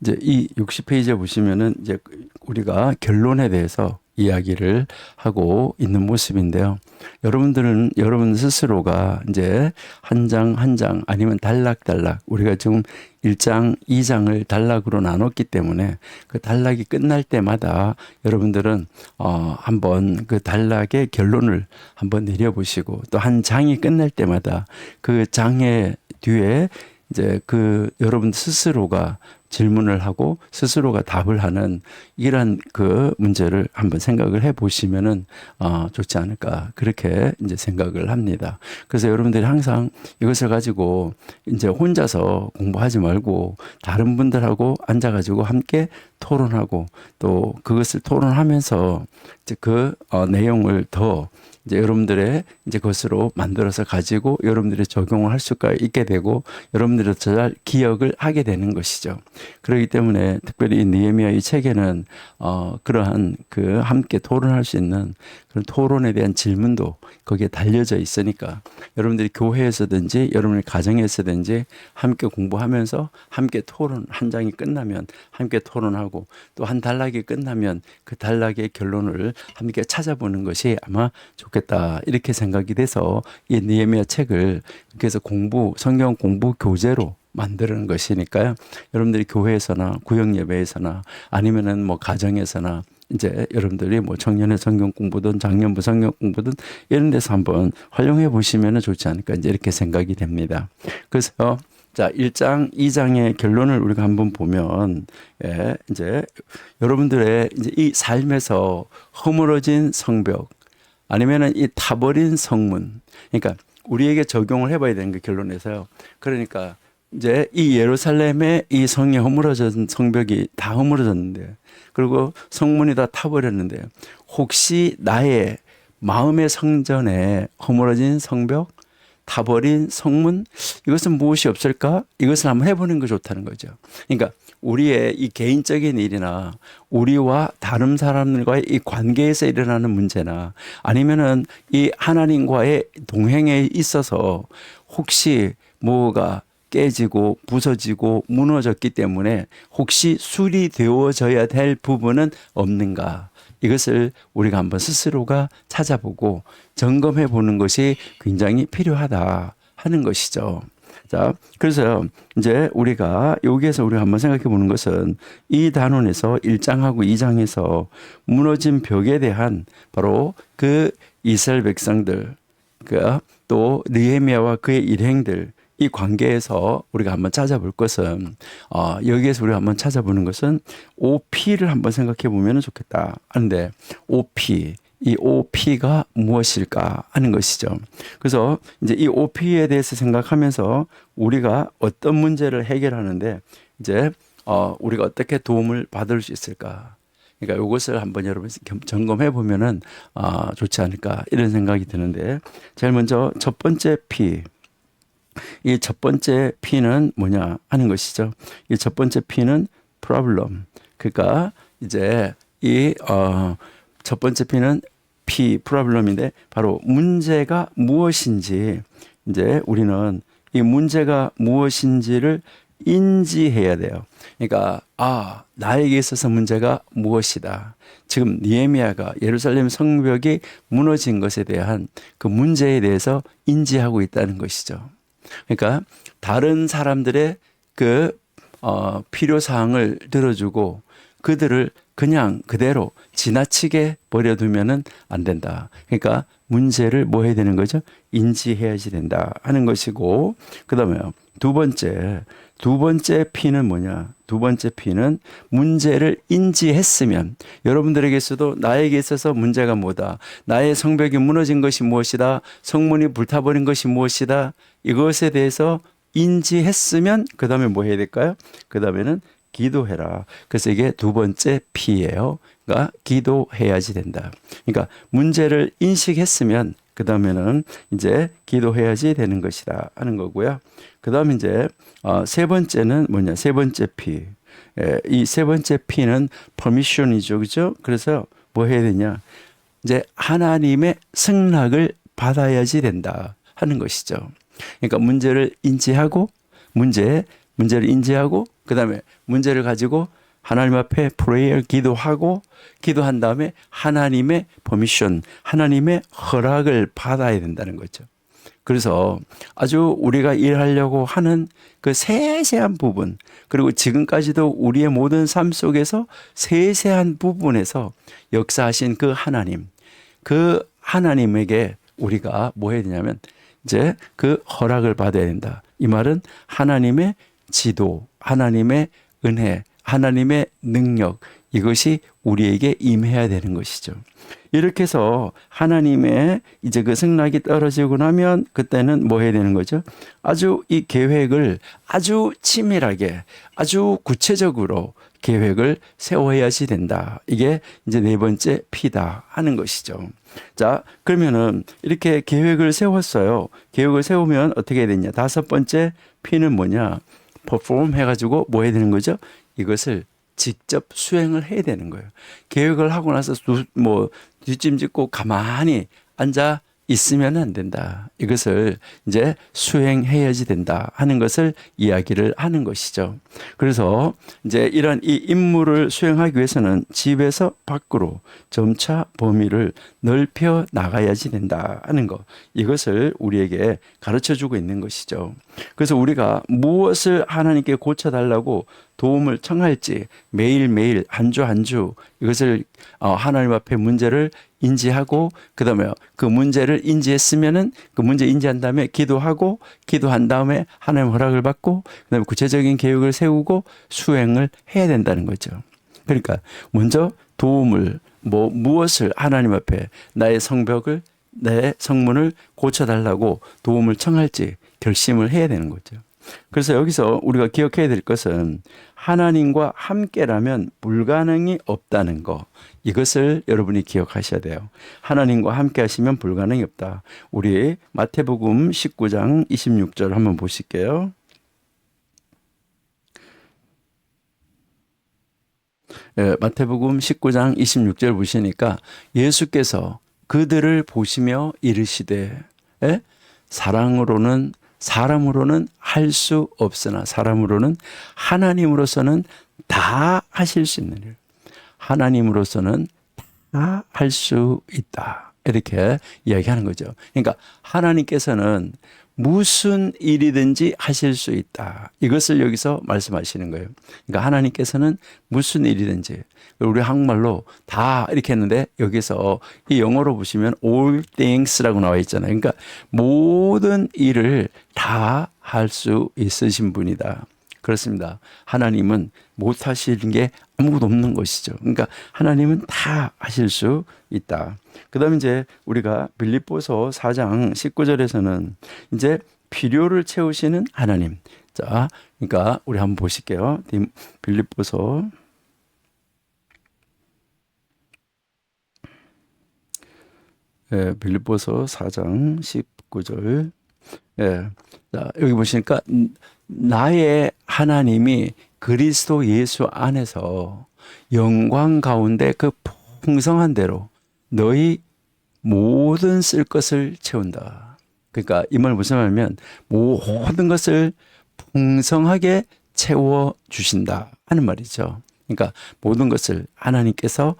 이제 이 60페이지에 보시면은 이제 우리가 결론에 대해서 이야기를 하고 있는 모습인데요. 여러분 스스로가 이제 한 장 한 장 아니면 단락 우리가 지금 1장, 2장을 단락으로 나눴기 때문에 그 단락이 끝날 때마다 여러분들은 한번 그 단락의 결론을 한번 내려보시고, 또 한 장이 끝날 때마다 그 장의 뒤에 이제 그 여러분 스스로가 질문을 하고 스스로가 답을 하는 이런 그 문제를 한번 생각을 해 보시면은 좋지 않을까, 그렇게 이제 생각을 합니다. 그래서 여러분들이 항상 이것을 가지고 이제 혼자서 공부하지 말고 다른 분들하고 앉아가지고 함께 토론하고, 또 그것을 토론하면서 이제 그 내용을 더 이제 여러분들의 이제 것으로 만들어서 가지고 여러분들이 적용을 할 수가 있게 되고 여러분들이 더 잘 기억을 하게 되는 것이죠. 그렇기 때문에 특별히 이 느헤미야 이 책에는 그러한 그 함께 토론할 수 있는 그런 토론에 대한 질문도 거기에 달려져 있으니까 여러분들이 교회에서든지 여러분의 가정에서든지 함께 공부하면서 함께 토론 한 장이 끝나면 함께 토론하고 또 한 단락이 끝나면 그 단락의 결론을 함께 찾아보는 것이 아마 좋겠다 이렇게 생각이 돼서 이 느헤미야 책을 그래서 성경 공부 교재로 만드는 것이니까요. 여러분들이 교회에서나 구역 예배에서나 아니면은 뭐 가정에서나 이제 여러분들이 뭐 청년의 성경 공부든 장년부 성경 공부든 이런 데서 한번 활용해 보시면 좋지 않을까 이제 이렇게 생각이 됩니다. 그래서 자, 1장, 2장의 결론을 우리가 한번 보면, 이제 여러분들의 이제 이 삶에서 허물어진 성벽, 아니면은 이 타버린 성문, 그러니까 우리에게 적용을 해봐야 되는 게 결론에서요. 그러니까 이제 이 예루살렘의 이 성이 허물어진 성벽이 다 허물어졌는데, 그리고 성문이 다 타버렸는데, 혹시 나의 마음의 성전에 허물어진 성벽, 타버린 성문 이것은 무엇이 없을까? 이것을 한번 해보는 게 좋다는 거죠. 그러니까 우리의 이 개인적인 일이나 우리와 다른 사람들과의 이 관계에서 일어나는 문제나 아니면은 이 하나님과의 동행에 있어서 혹시 뭐가 깨지고 부서지고 무너졌기 때문에 혹시 수리되어져야 될 부분은 없는가? 이것을 우리가 한번 스스로가 찾아보고 점검해 보는 것이 굉장히 필요하다 하는 것이죠. 자, 그래서 이제 우리가 여기에서 우리가 한번 생각해 보는 것은 이 단원에서 1장하고 2장에서 무너진 벽에 대한 바로 그 이스라엘 백성들, 또 느헤미야와 그의 일행들 이 관계에서 우리가 한번 찾아볼 것은 여기에서 우리가 한번 찾아보는 것은 OP를 한번 생각해 보면 좋겠다 하는데 OP 이 OP가 무엇일까 하는 것이죠. 그래서 이제 이 OP에 대해서 생각하면서 우리가 어떤 문제를 해결하는데 이제 우리가 어떻게 도움을 받을 수 있을까? 그러니까 이것을 한번 여러분 점검해 보면은 좋지 않을까 이런 생각이 드는데 제일 먼저 첫 번째 P. 이 첫 번째 P는 뭐냐 하는 것이죠. 이 첫 번째 P는 problem. 그러니까 이제 이 첫 번째 P는 problem인데 바로 문제가 무엇인지 이제 우리는 이 문제가 무엇인지를 인지해야 돼요. 그러니까 나에게 있어서 문제가 무엇이다. 지금 느헤미야가 예루살렘 성벽이 무너진 것에 대한 그 문제에 대해서 인지하고 있다는 것이죠. 그러니까 다른 사람들의 그 필요 사항을 들어주고 그들을 그냥 그대로 지나치게 버려두면은 안 된다. 그러니까 문제를 뭐 해야 되는 거죠? 인지해야지 된다 하는 것이고, 그다음에 두 번째 P는 뭐냐? 두 번째 P는 문제를 인지했으면 여러분들에게서도 나에게 있어서 문제가 뭐다. 나의 성벽이 무너진 것이 무엇이다. 성문이 불타버린 것이 무엇이다. 이것에 대해서 인지했으면 그 다음에 뭐 해야 될까요? 그 다음에는 기도해라. 그래서 이게 두 번째 P예요. 그러니까 기도해야지 된다. 그러니까 문제를 인식했으면 그 다음에는 이제 기도해야지 되는 것이다 하는 거고요. 그 다음에 이제 세 번째는 뭐냐? 세 번째 P. 이 세 번째 P는 permission이죠. 그죠? 그래서 뭐 해야 되냐? 이제 하나님의 승낙을 받아야지 된다 하는 것이죠. 그러니까 문제를 인지하고 문제를 인지하고 그다음에 문제를 가지고 하나님 앞에 프레이어 기도한 다음에 하나님의 퍼미션, 하나님의 허락을 받아야 된다는 거죠. 그래서 아주 우리가 일하려고 하는 그 세세한 부분, 그리고 지금까지도 우리의 모든 삶 속에서 세세한 부분에서 역사하신 그 하나님에게 우리가 뭐 해야 되냐면 이제 그 허락을 받아야 된다. 이 말은 하나님의 지도, 하나님의 은혜, 하나님의 능력, 이것이 우리에게 임해야 되는 것이죠. 이렇게 해서 하나님의 이제 그 승낙이 떨어지고 나면 그때는 뭐 해야 되는 거죠? 아주 이 계획을 아주 치밀하게, 아주 구체적으로 계획을 세워야지 된다. 이게 이제 네 번째 P다 하는 것이죠. 자, 그러면은 이렇게 계획을 세웠어요. 계획을 세우면 어떻게 해야 되냐? 다섯 번째 P는 뭐냐? perform 해가지고 뭐 해야 되는 거죠? 이것을 직접 수행을 해야 되는 거예요. 계획을 하고 나서 뭐 뒷짐짓고 가만히 앉아 있으면 안 된다. 이것을 이제 수행해야지 된다 하는 것을 이야기를 하는 것이죠. 그래서 이제 이런 이 임무를 수행하기 위해서는 집에서 밖으로 점차 범위를 넓혀 나가야지 된다 하는 것. 이것을 우리에게 가르쳐 주고 있는 것이죠. 그래서 우리가 무엇을 하나님께 고쳐달라고 도움을 청할지 매일매일 한 주 한 주 이것을 하나님 앞에 문제를 인지하고 그다음에 그 문제를 인지했으면은 그 문제 인지한 다음에 기도한 다음에 하나님 허락을 받고 그다음에 구체적인 계획을 세우고 수행을 해야 된다는 거죠. 그러니까 먼저 도움을 무엇을 하나님 앞에 나의 성벽을 내 성문을 고쳐달라고 도움을 청할지 결심을 해야 되는 거죠. 그래서 여기서 우리가 기억해야 될 것은 하나님과 함께라면 불가능이 없다는 거. 이것을 여러분이 기억하셔야 돼요. 하나님과 함께 하시면 불가능이 없다. 우리 마태복음 19장 26절 한번 보실게요. 마태복음 19장 26절 보시니까 예수께서 그들을 보시며 이르시되 사람으로는 할 수 없으나 사람으로는 하나님으로서는 다 하실 수 있는 일. 하나님으로서는 다 할 수 있다. 이렇게 이야기하는 거죠. 그러니까 하나님께서는 무슨 일이든지 하실 수 있다. 이것을 여기서 말씀하시는 거예요. 그러니까 하나님께서는 무슨 일이든지 우리 한국말로 다 이렇게 했는데 여기서 이 영어로 보시면 all things라고 나와 있잖아요. 그러니까 모든 일을 다 할 수 있으신 분이다. 그렇습니다. 하나님은 못하시는 게 아무것도 없는 것이죠. 그러니까 하나님은 다 하실 수 있다. 그 다음에 이제 우리가 빌립보서 4장 19절에서는 이제 필요를 채우시는 하나님. 자, 그러니까 우리 한번 보실게요. 빌립보서 4장 19절. 자, 여기 보시니까 나의 하나님이 그리스도 예수 안에서 영광 가운데 그 풍성한 대로 너희 모든 쓸 것을 채운다. 그러니까 이 말 무슨 말이냐면 모든 것을 풍성하게 채워 주신다 하는 말이죠. 그러니까 모든 것을 하나님께서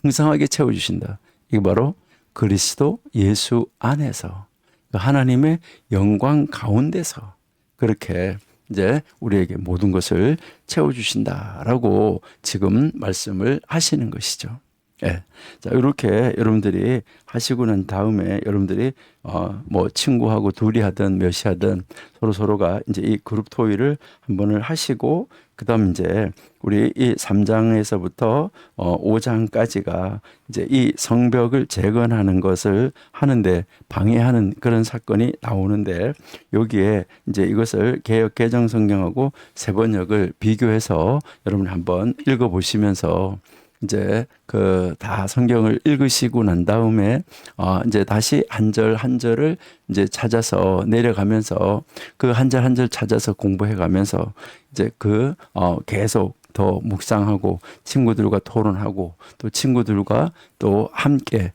풍성하게 채워 주신다. 이게 바로 그리스도 예수 안에서 하나님의 영광 가운데서 그렇게 이제 우리에게 모든 것을 채워주신다라고 지금 말씀을 하시는 것이죠. 예. 자, 이렇게 여러분들이 하시고 난 다음에 여러분들이 뭐 친구하고 둘이 하든 몇이 하든 서로가 이제 이 그룹 토의를 한 번을 하시고 그다음 이제 우리 이 3장에서부터 5장까지가 이제 이 성벽을 재건하는 것을 하는데 방해하는 그런 사건이 나오는데 여기에 이제 이것을 개역 개정 성경하고 세번역을 비교해서 여러분 한번 읽어 보시면서 이제 그 다 성경을 읽으시고 난 다음에 이제 다시 한 절 한 절을 이제 찾아서 내려가면서 그 한 절 한 절 찾아서 공부해 가면서 이제 계속 더 묵상하고 친구들과 토론하고 또 친구들과 또 함께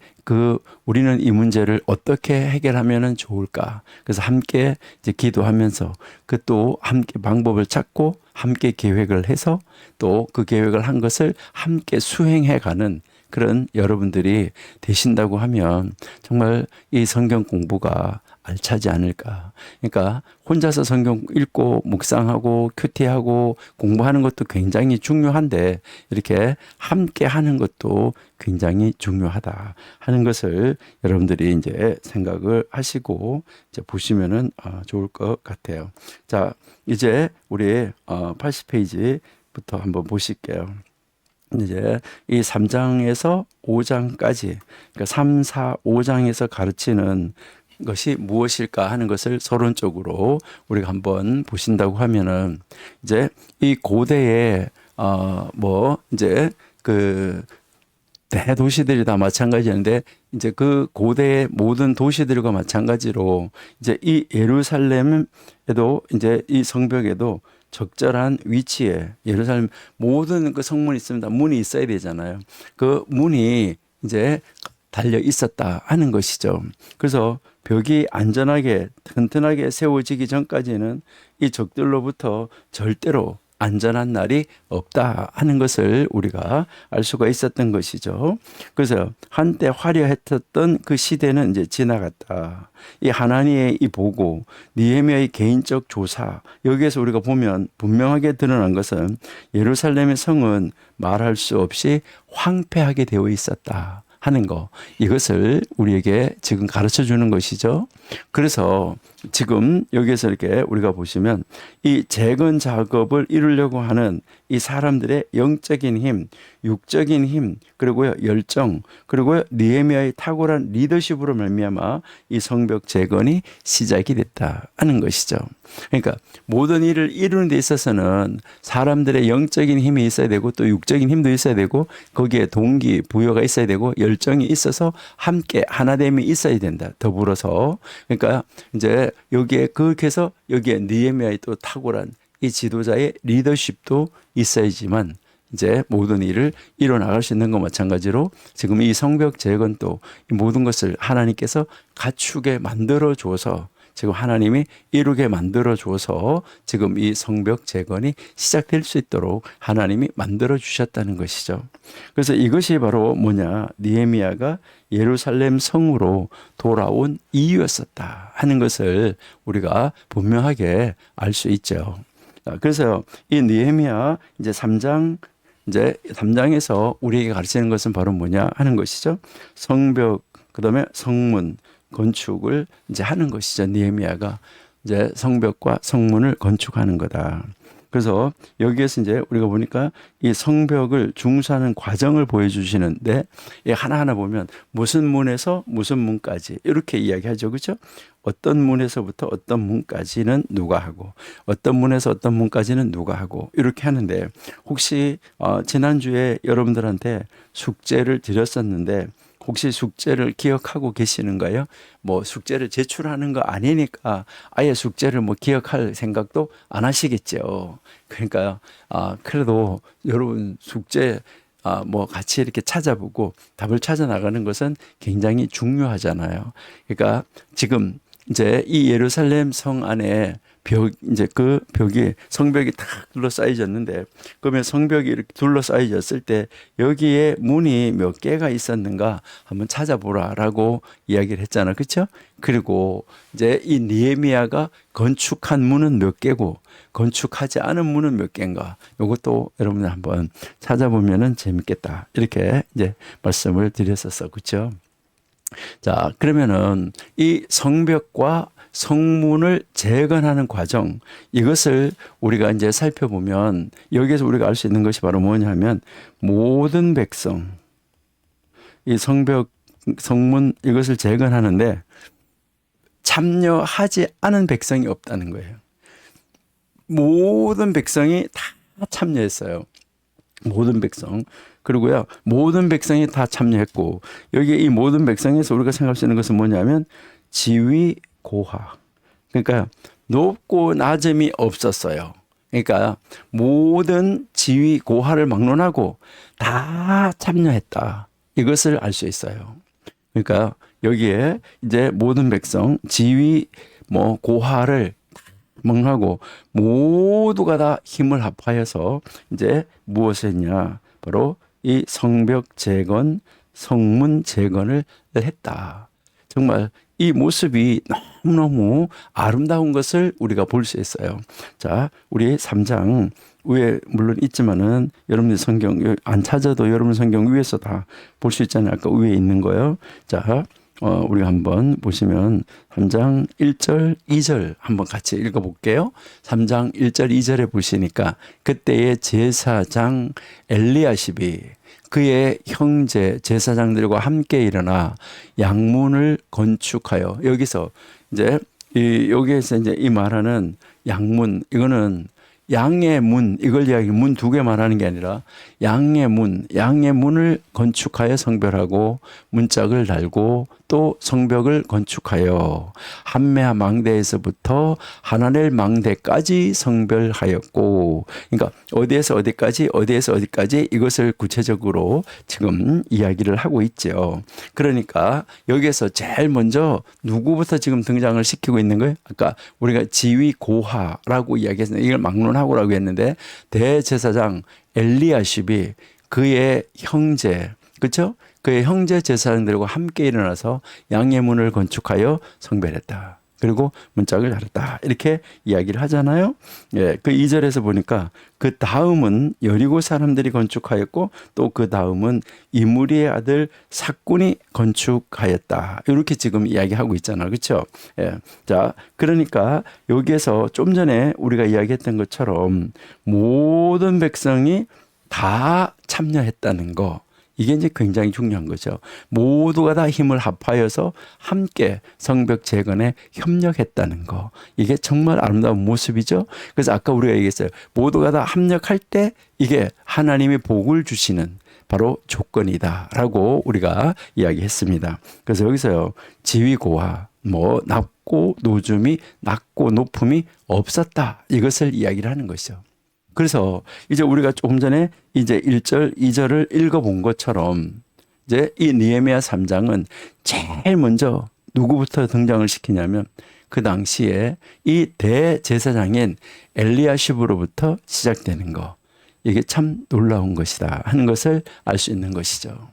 우리는 이 문제를 어떻게 해결하면 좋을까? 그래서 함께 이제 기도하면서 또 함께 방법을 찾고 함께 계획을 해서 또 그 계획을 한 것을 함께 수행해 가는 그런 여러분들이 되신다고 하면 정말 이 성경 공부가 알차지 않을까. 그러니까 혼자서 성경 읽고 묵상하고 큐티하고 공부하는 것도 굉장히 중요한데 이렇게 함께 하는 것도 굉장히 중요하다 하는 것을 여러분들이 이제 생각을 하시고 이제 보시면은 좋을 것 같아요. 자, 이제 우리 80페이지 1절부터 한번 보실게요. 이제 이 3장에서 5장까지, 그러니까 3, 4, 5장에서 가르치는 것이 무엇일까 하는 것을 서론적으로 우리가 한번 보신다고 하면은, 이제 이 고대에 이제 그 대도시들이 다 마찬가지인데, 이제 그 고대의 모든 도시들과 마찬가지로 이제 이 예루살렘에도, 이제 이 성벽에도 적절한 위치에, 예루살렘 모든 그 성문이 있습니다. 문이 있어야 되잖아요. 그 문이 이제 달려 있었다 하는 것이죠. 그래서 벽이 안전하게 튼튼하게 세워지기 전까지는 이 적들로부터 절대로 안전한 날이 없다 하는 것을 우리가 알 수가 있었던 것이죠. 그래서 한때 화려했던 그 시대는 이제 지나갔다. 이 하나님의 이 보고, 느헤미야의 개인적 조사, 여기에서 우리가 보면 분명하게 드러난 것은 예루살렘의 성은 말할 수 없이 황폐하게 되어 있었다 하는 거, 이것을 우리에게 지금 가르쳐 주는 것이죠. 그래서 지금 여기에서 이렇게 우리가 보시면 이 재건 작업을 이루려고 하는 이 사람들의 영적인 힘, 육적인 힘, 그리고요 열정, 그리고요 느헤미야의 탁월한 리더십으로 말미암아 이 성벽 재건이 시작이 됐다 하는 것이죠. 그러니까 모든 일을 이루는 데 있어서는 사람들의 영적인 힘이 있어야 되고, 또 육적인 힘도 있어야 되고, 거기에 동기 부여가 있어야 되고, 열정이 있어서 함께 하나됨이 있어야 된다. 더불어서. 그러니까 이제 여기에 그렇게 해서 여기에 느헤미야의 또 탁월한 이 지도자의 리더십도 있어야지만 이제 모든 일을 이뤄나갈 수 있는 것 마찬가지로, 지금 이 성벽 재건도 이 모든 것을 하나님께서 갖추게 만들어 줘서, 지금 하나님이 이루게 만들어 줘서 지금 이 성벽 재건이 시작될 수 있도록 하나님이 만들어 주셨다는 것이죠. 그래서 이것이 바로 뭐냐, 느헤미야가 예루살렘 성으로 돌아온 이유였었다 하는 것을 우리가 분명하게 알 수 있죠. 그래서 이 느헤미야 이제 3장에서 우리에게 가르치는 것은 바로 뭐냐 하는 것이죠. 성벽, 그다음에 성문 건축을 이제 하는 것이죠. 느헤미야가 이제 성벽과 성문을 건축하는 거다. 그래서 여기에서 이제 우리가 보니까 이 성벽을 중수하는 과정을 보여주시는데, 하나하나 보면 무슨 문에서 무슨 문까지 이렇게 이야기하죠. 그렇죠? 어떤 문에서부터 어떤 문까지는 누가 하고, 어떤 문에서 어떤 문까지는 누가 하고, 이렇게 하는데, 혹시 지난주에 여러분들한테 숙제를 드렸었는데 혹시 숙제를 기억하고 계시는가요? 뭐 숙제를 제출하는 거 아니니까 아예 숙제를 뭐 기억할 생각도 안 하시겠죠. 그러니까 그래도 여러분 숙제 뭐 같이 이렇게 찾아보고 답을 찾아 나가는 것은 굉장히 중요하잖아요. 그러니까 지금 이제 이 예루살렘 성 안에 이제 그 벽이, 성벽이 탁 둘러싸여졌는데, 그러면 성벽이 이렇게 둘러싸여졌을 때 여기에 문이 몇 개가 있었는가 한번 찾아보라라고 이야기를 했잖아. 그렇죠? 그리고 이제 이 느헤미야가 건축한 문은 몇 개고 건축하지 않은 문은 몇 개인가, 이것도 여러분들 한번 찾아보면은 재밌겠다, 이렇게 이제 말씀을 드렸었어. 그렇죠? 자, 그러면은 이 성벽과 성문을 재건하는 과정, 이것을 우리가 이제 살펴보면 여기에서 우리가 알 수 있는 것이 바로 뭐냐면, 모든 백성, 이 성벽, 성문 이것을 재건하는데 참여하지 않은 백성이 없다는 거예요. 모든 백성이 다 참여했어요. 모든 백성. 그리고요, 모든 백성이 다 참여했고, 여기 이 모든 백성에서 우리가 생각할 수 있는 것은 뭐냐면 지위, 고하. 그러니까 높고 낮음이 없었어요. 그러니까 모든 지위, 고하를 막론하고 다 참여했다, 이것을 알 수 있어요. 그러니까 여기에 이제 모든 백성, 지위, 뭐 고하를 막론하고 모두가 다 힘을 합하여서 이제 무엇을 했냐, 바로 이 성벽 재건, 성문 재건을 했다. 정말 이 모습이 너무너무 아름다운 것을 우리가 볼 수 있어요. 자, 우리 3장 위에 물론 있지만은 여러분들 성경 안 찾아도 여러분 성경 위에서 다 볼 수 있잖아요. 아까 위에 있는 거요. 자, 우리가 한번 보시면 3장 1절, 2절 한번 같이 읽어볼게요. 3장 1절, 2절에 보시니까 그때의 제사장 엘리야십이 그의 형제 제사장들과 함께 일어나 양문을 건축하여 여기서 이제 여기에서 이제 이 말하는 양문 이거는 양의 문 이걸 이야기 문 두 개 말하는 게 아니라 양의 문을 건축하여 성별하고 문짝을 달고 또 성벽을 건축하여 한메아 망대에서부터 하나넬 망대까지 성별하였고 그러니까 어디에서 어디까지 이것을 구체적으로 지금 이야기를 하고 있죠. 그러니까 여기에서 제일 먼저 누구부터 지금 등장을 시키고 있는 거예요? 아까 우리가 지위 고하라고 이야기했는데 이걸 막론하고라고 했는데 대제사장 엘리야십이 그의 형제 그렇죠? 그의 형제 제사장들과 함께 일어나서 양의 문을 건축하여 성별했다. 그리고 문짝을 달았다. 이렇게 이야기를 하잖아요. 예, 그 2절에서 보니까 그 다음은 여리고 사람들이 건축하였고 또 그 다음은 이무리의 아들 삭군이 건축하였다. 이렇게 지금 이야기하고 있잖아요. 그렇죠? 예. 자, 그러니까 여기에서 좀 전에 우리가 이야기했던 것처럼 모든 백성이 다 참여했다는 거. 이게 이제 굉장히 중요한 거죠. 모두가 다 힘을 합하여서 함께 성벽 재건에 협력했다는 거. 이게 정말 아름다운 모습이죠. 그래서 아까 우리가 얘기했어요. 모두가 다 합력할 때 이게 하나님이 복을 주시는 바로 조건이다라고 우리가 이야기했습니다. 그래서 여기서요. 지위고하 낮고 노줌이 낮고 높음이 없었다. 이것을 이야기를 하는 것이죠. 그래서 이제 우리가 조금 전에 이제 1절, 2절을 읽어본 것처럼 이제 이 느헤미야 3장은 제일 먼저 누구부터 등장을 시키냐면 그 당시에 이 대제사장인 엘리야십으로부터 시작되는 거. 이게 참 놀라운 것이다 하는 것을 알 수 있는 것이죠.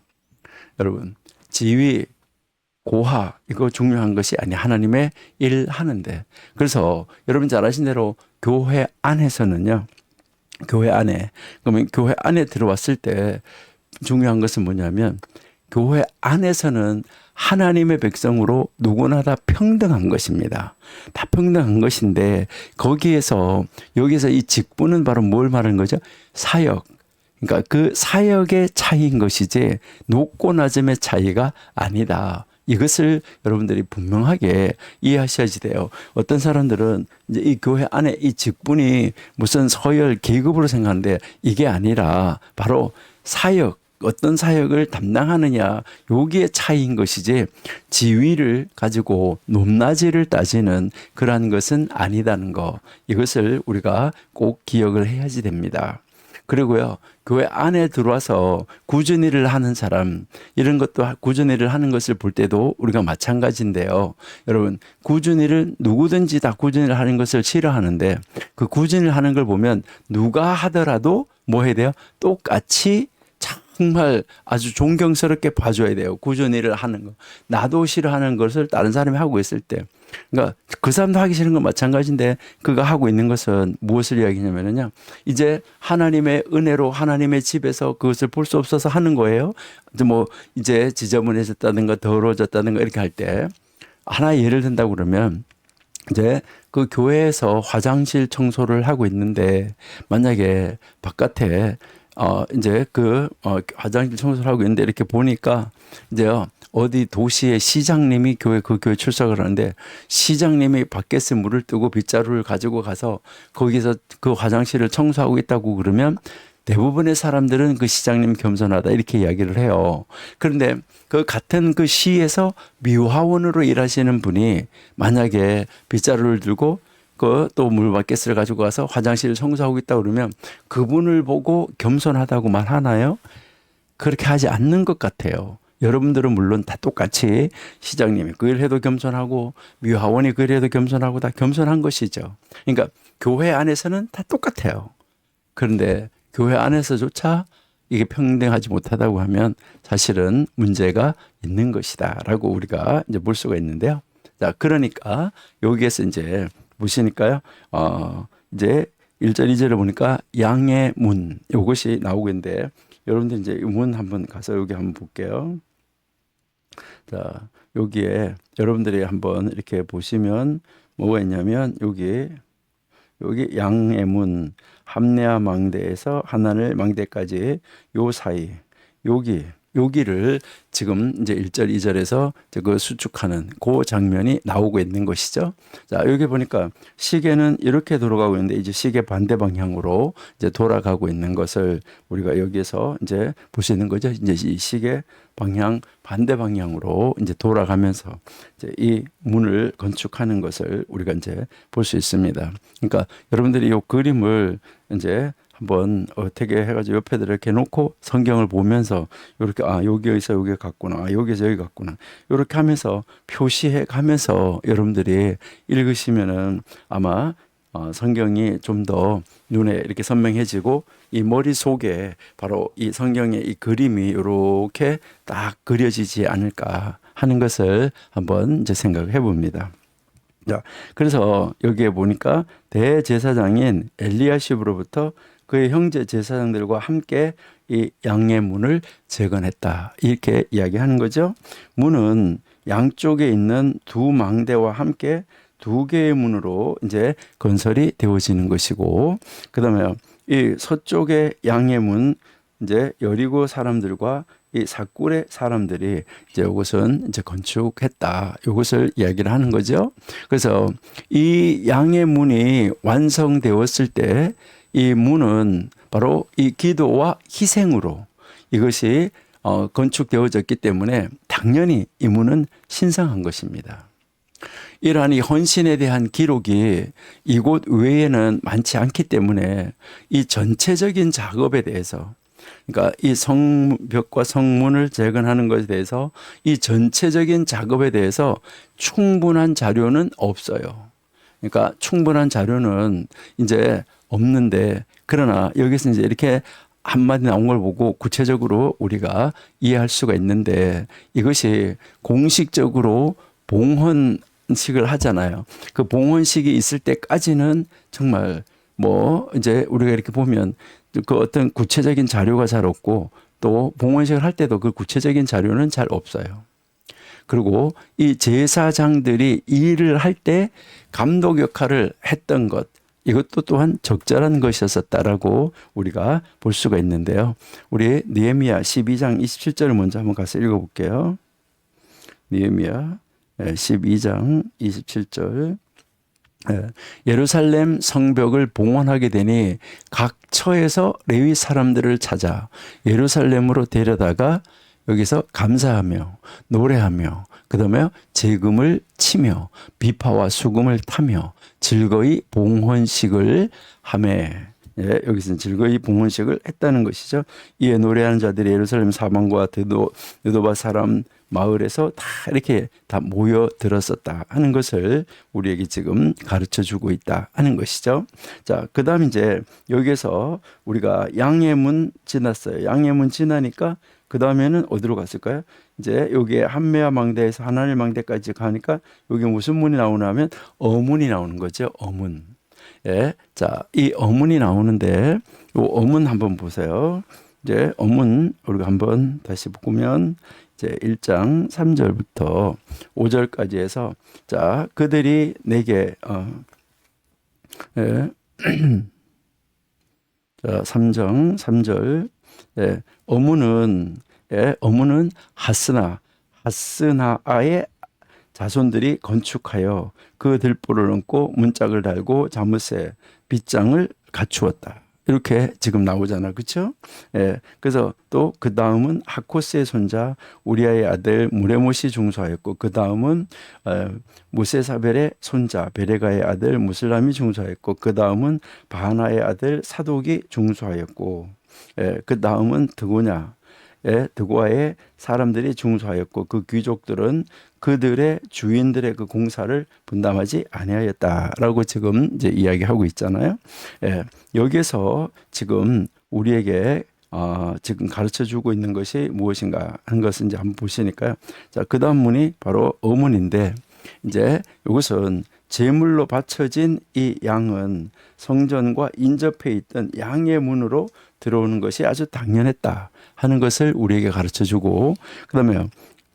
여러분, 지위, 고하 이거 중요한 것이 아니 하나님의 일 하는데 그래서 여러분 잘 아신 대로 교회 안에서는요. 교회 안에 그러면 교회 안에 들어왔을 때 중요한 것은 뭐냐면 교회 안에서는 하나님의 백성으로 누구나 다 평등한 것입니다. 다 평등한 것인데 거기에서 여기서 이 직분은 바로 뭘 말하는 거죠? 사역. 그러니까 그 사역의 차이인 것이지 높고 낮음의 차이가 아니다. 이것을 여러분들이 분명하게 이해하셔야지 돼요. 어떤 사람들은 이제 이 교회 안에 이 직분이 무슨 서열 계급으로 생각하는데 이게 아니라 바로 사역, 어떤 사역을 담당하느냐 여기에 차이인 것이지 지위를 가지고 높낮이를 따지는 그러한 것은 아니다는 거. 이것을 우리가 꼭 기억을 해야지 됩니다. 그리고요, 교회 안에 들어와서 꾸준히 일을 하는 사람, 이런 것도 꾸준히 일을 하는 것을 볼 때도 우리가 마찬가지인데요. 여러분, 꾸준히 일은 누구든지 다 꾸준히 일을 하는 것을 싫어하는데 그 꾸준히 일을 하는 걸 보면 누가 하더라도 뭐 해야 돼요? 똑같이 정말 아주 존경스럽게 봐줘야 돼요. 꾸준히 일을 하는 거. 나도 싫어하는 것을 다른 사람이 하고 있을 때. 그러니까 그 사람도 하기 싫은 건 마찬가지인데 그가 하고 있는 것은 무엇을 이야기냐면요. 이제 하나님의 은혜로 하나님의 집에서 그것을 볼 수 없어서 하는 거예요. 이제 지저분해졌다든가 더러워졌다든가 이렇게 할 때 하나 예를 든다고 그러면 이제 그 교회에서 화장실 청소를 하고 있는데 만약에 바깥에 화장실 청소를 하고 있는데 이렇게 보니까 이제요, 어디 도시의 시장님이 그 교회 출석을 하는데 시장님이 밖에서 물을 뜨고 빗자루를 가지고 가서 거기서 그 화장실을 청소하고 있다고 그러면 대부분의 사람들은 그 시장님 겸손하다 이렇게 이야기를 해요. 그런데 그 같은 그 시에서 미화원으로 일하시는 분이 만약에 빗자루를 들고 또 물바켓을 가지고 가서 화장실을 청소하고 있다 그러면 그분을 보고 겸손하다고 말하나요? 그렇게 하지 않는 것 같아요. 여러분들은 물론 다 똑같이 시장님이 그 일 해도 겸손하고 미화원이 그 일 해도 겸손하고 다 겸손한 것이죠. 그러니까 교회 안에서는 다 똑같아요. 그런데 교회 안에서조차 이게 평등하지 못하다고 하면 사실은 문제가 있는 것이다라고 우리가 이제 볼 수가 있는데요. 자, 그러니까 여기에서 이제 보시니까요. 이제 1절, 2절을 보니까 양의 문 이것이 나오고 있는데 여러분들 이제 이 문 한번 가서 여기 한번 볼게요. 자, 여기에 여러분들이 한번 이렇게 보시면 뭐가 있냐면 여기 양의 문 함레아 망대에서 하나늘 망대까지 요 사이 여기를 지금 이제 1절 2절에서 그 수축하는 그 장면이 나오고 있는 것이죠. 자, 여기 보니까 시계는 이렇게 돌아가고 있는데 이제 시계 반대 방향으로 이제 돌아가고 있는 것을 우리가 여기에서 이제 볼 수 있는 거죠. 이제 이 시계 방향 반대 방향으로 이제 돌아가면서 이제 이 문을 건축하는 것을 우리가 이제 볼 수 있습니다. 그러니까 여러분들이 이 그림을 이제 한번 어떻게 해가지고 옆에다 이렇게 놓고 성경을 보면서 이렇게 여기에서 여기 갔구나, 여기에서 여기 갔구나, 이렇게 하면서 표시해 가면서 여러분들이 읽으시면은 아마 성경이 좀 더 눈에 이렇게 선명해지고 이 머릿속에 바로 이 성경의 이 그림이 이렇게 딱 그려지지 않을까 하는 것을 한번 이제 생각을 해봅니다. 자, 그래서 여기에 보니까 대제사장인 엘리야십으로부터 그의 형제 제사장들과 함께 이 양의 문을 재건했다. 이렇게 이야기하는 거죠. 문은 양쪽에 있는 두 망대와 함께 두 개의 문으로 이제 건설이 되어지는 것이고, 그다음에 이 서쪽의 양의 문 이제 여리고 사람들과 이 삭굴의 사람들이 이제 이것은 이제 건축했다. 이것을 이야기를 하는 거죠. 그래서 이 양의 문이 완성되었을 때 이 문은 바로 이 기도와 희생으로 이것이 건축되어졌기 때문에 당연히 이 문은 신성한 것입니다. 이러한 이 헌신에 대한 기록이 이곳 외에는 많지 않기 때문에 이 전체적인 작업에 대해서, 그러니까 이 성벽과 성문을 재건하는 것에 대해서 이 전체적인 작업에 대해서 충분한 자료는 없어요. 그러니까 충분한 자료는 이제 없는데, 그러나 여기서 이제 이렇게 한마디 나온 걸 보고 구체적으로 우리가 이해할 수가 있는데, 이것이 공식적으로 봉헌식을 하잖아요. 그 봉헌식이 있을 때까지는 정말 뭐 이제 우리가 이렇게 보면 그 어떤 구체적인 자료가 잘 없고, 또 봉헌식을 할 때도 그 구체적인 자료는 잘 없어요. 그리고 이 제사장들이 일을 할 때 감독 역할을 했던 것, 이것도 또한 적절한 것이었었다라고 우리가 볼 수가 있는데요. 우리 느헤미야 12장 27절을 먼저 한번 가서 읽어볼게요. 느헤미야 12장 27절. 예루살렘 성벽을 봉헌하게 되니 각 처에서 레위 사람들을 찾아 예루살렘으로 데려다가 여기서 감사하며 노래하며 그다음에 제금을 치며 비파와 수금을 타며 즐거이 봉헌식을 하매. 예, 여기서는 즐거이 봉헌식을 했다는 것이죠. 이에 노래하는 자들이 예루살렘 사방과 느도바 사람 마을에서 다 이렇게 다 모여들었었다 하는 것을 우리에게 지금 가르쳐 주고 있다 하는 것이죠. 자, 그 다음 이제 여기에서 우리가 양의 문 지났어요. 양의 문 지나니까 그 다음에는 어디로 갔을까요? 이제 여기에 함메아 망대에서 하나님 망대까지 가니까 여기 무슨 문이 나오냐면 어문이 나오는 거죠. 어문. 예. 자, 이 어문이 나오는데 이 어문 한번 보세요. 이제 어문 우리가 한번 다시 보면 이제 1장 3절부터 5절까지 해서, 자, 그들이 내게 예. 자, 3절 예. 어문은 하스나아의 자손들이 건축하여 그 들보를 얹고 문짝을 달고 자무새 빗장을 갖추었다. 이렇게 지금 나오잖아. 그렇죠? 예. 그래서 또 그 다음은 하코스의 손자 우리아의 아들 무레못이 중수하였고, 그 다음은 무세사벨의 손자 베레가의 아들 무슬람이 중수하였고, 그 다음은 바하나의 아들 사독이 중수하였고, 예. 그 다음은 드고아의 사람들이 중수하였고, 그 귀족들은 그들의 주인들의 그 공사를 분담하지 아니하였다라고 지금 이제 이야기하고 있잖아요. 예, 여기서 지금 우리에게 지금 가르쳐 주고 있는 것이 무엇인가 하는 것을 이제 한번 보시니까요. 자, 그 다음 문이 바로 어문인데, 이제 이것은 제물로 바쳐진 이 양은 성전과 인접해 있던 양의 문으로 들어오는 것이 아주 당연했다 하는 것을 우리에게 가르쳐 주고, 그다음에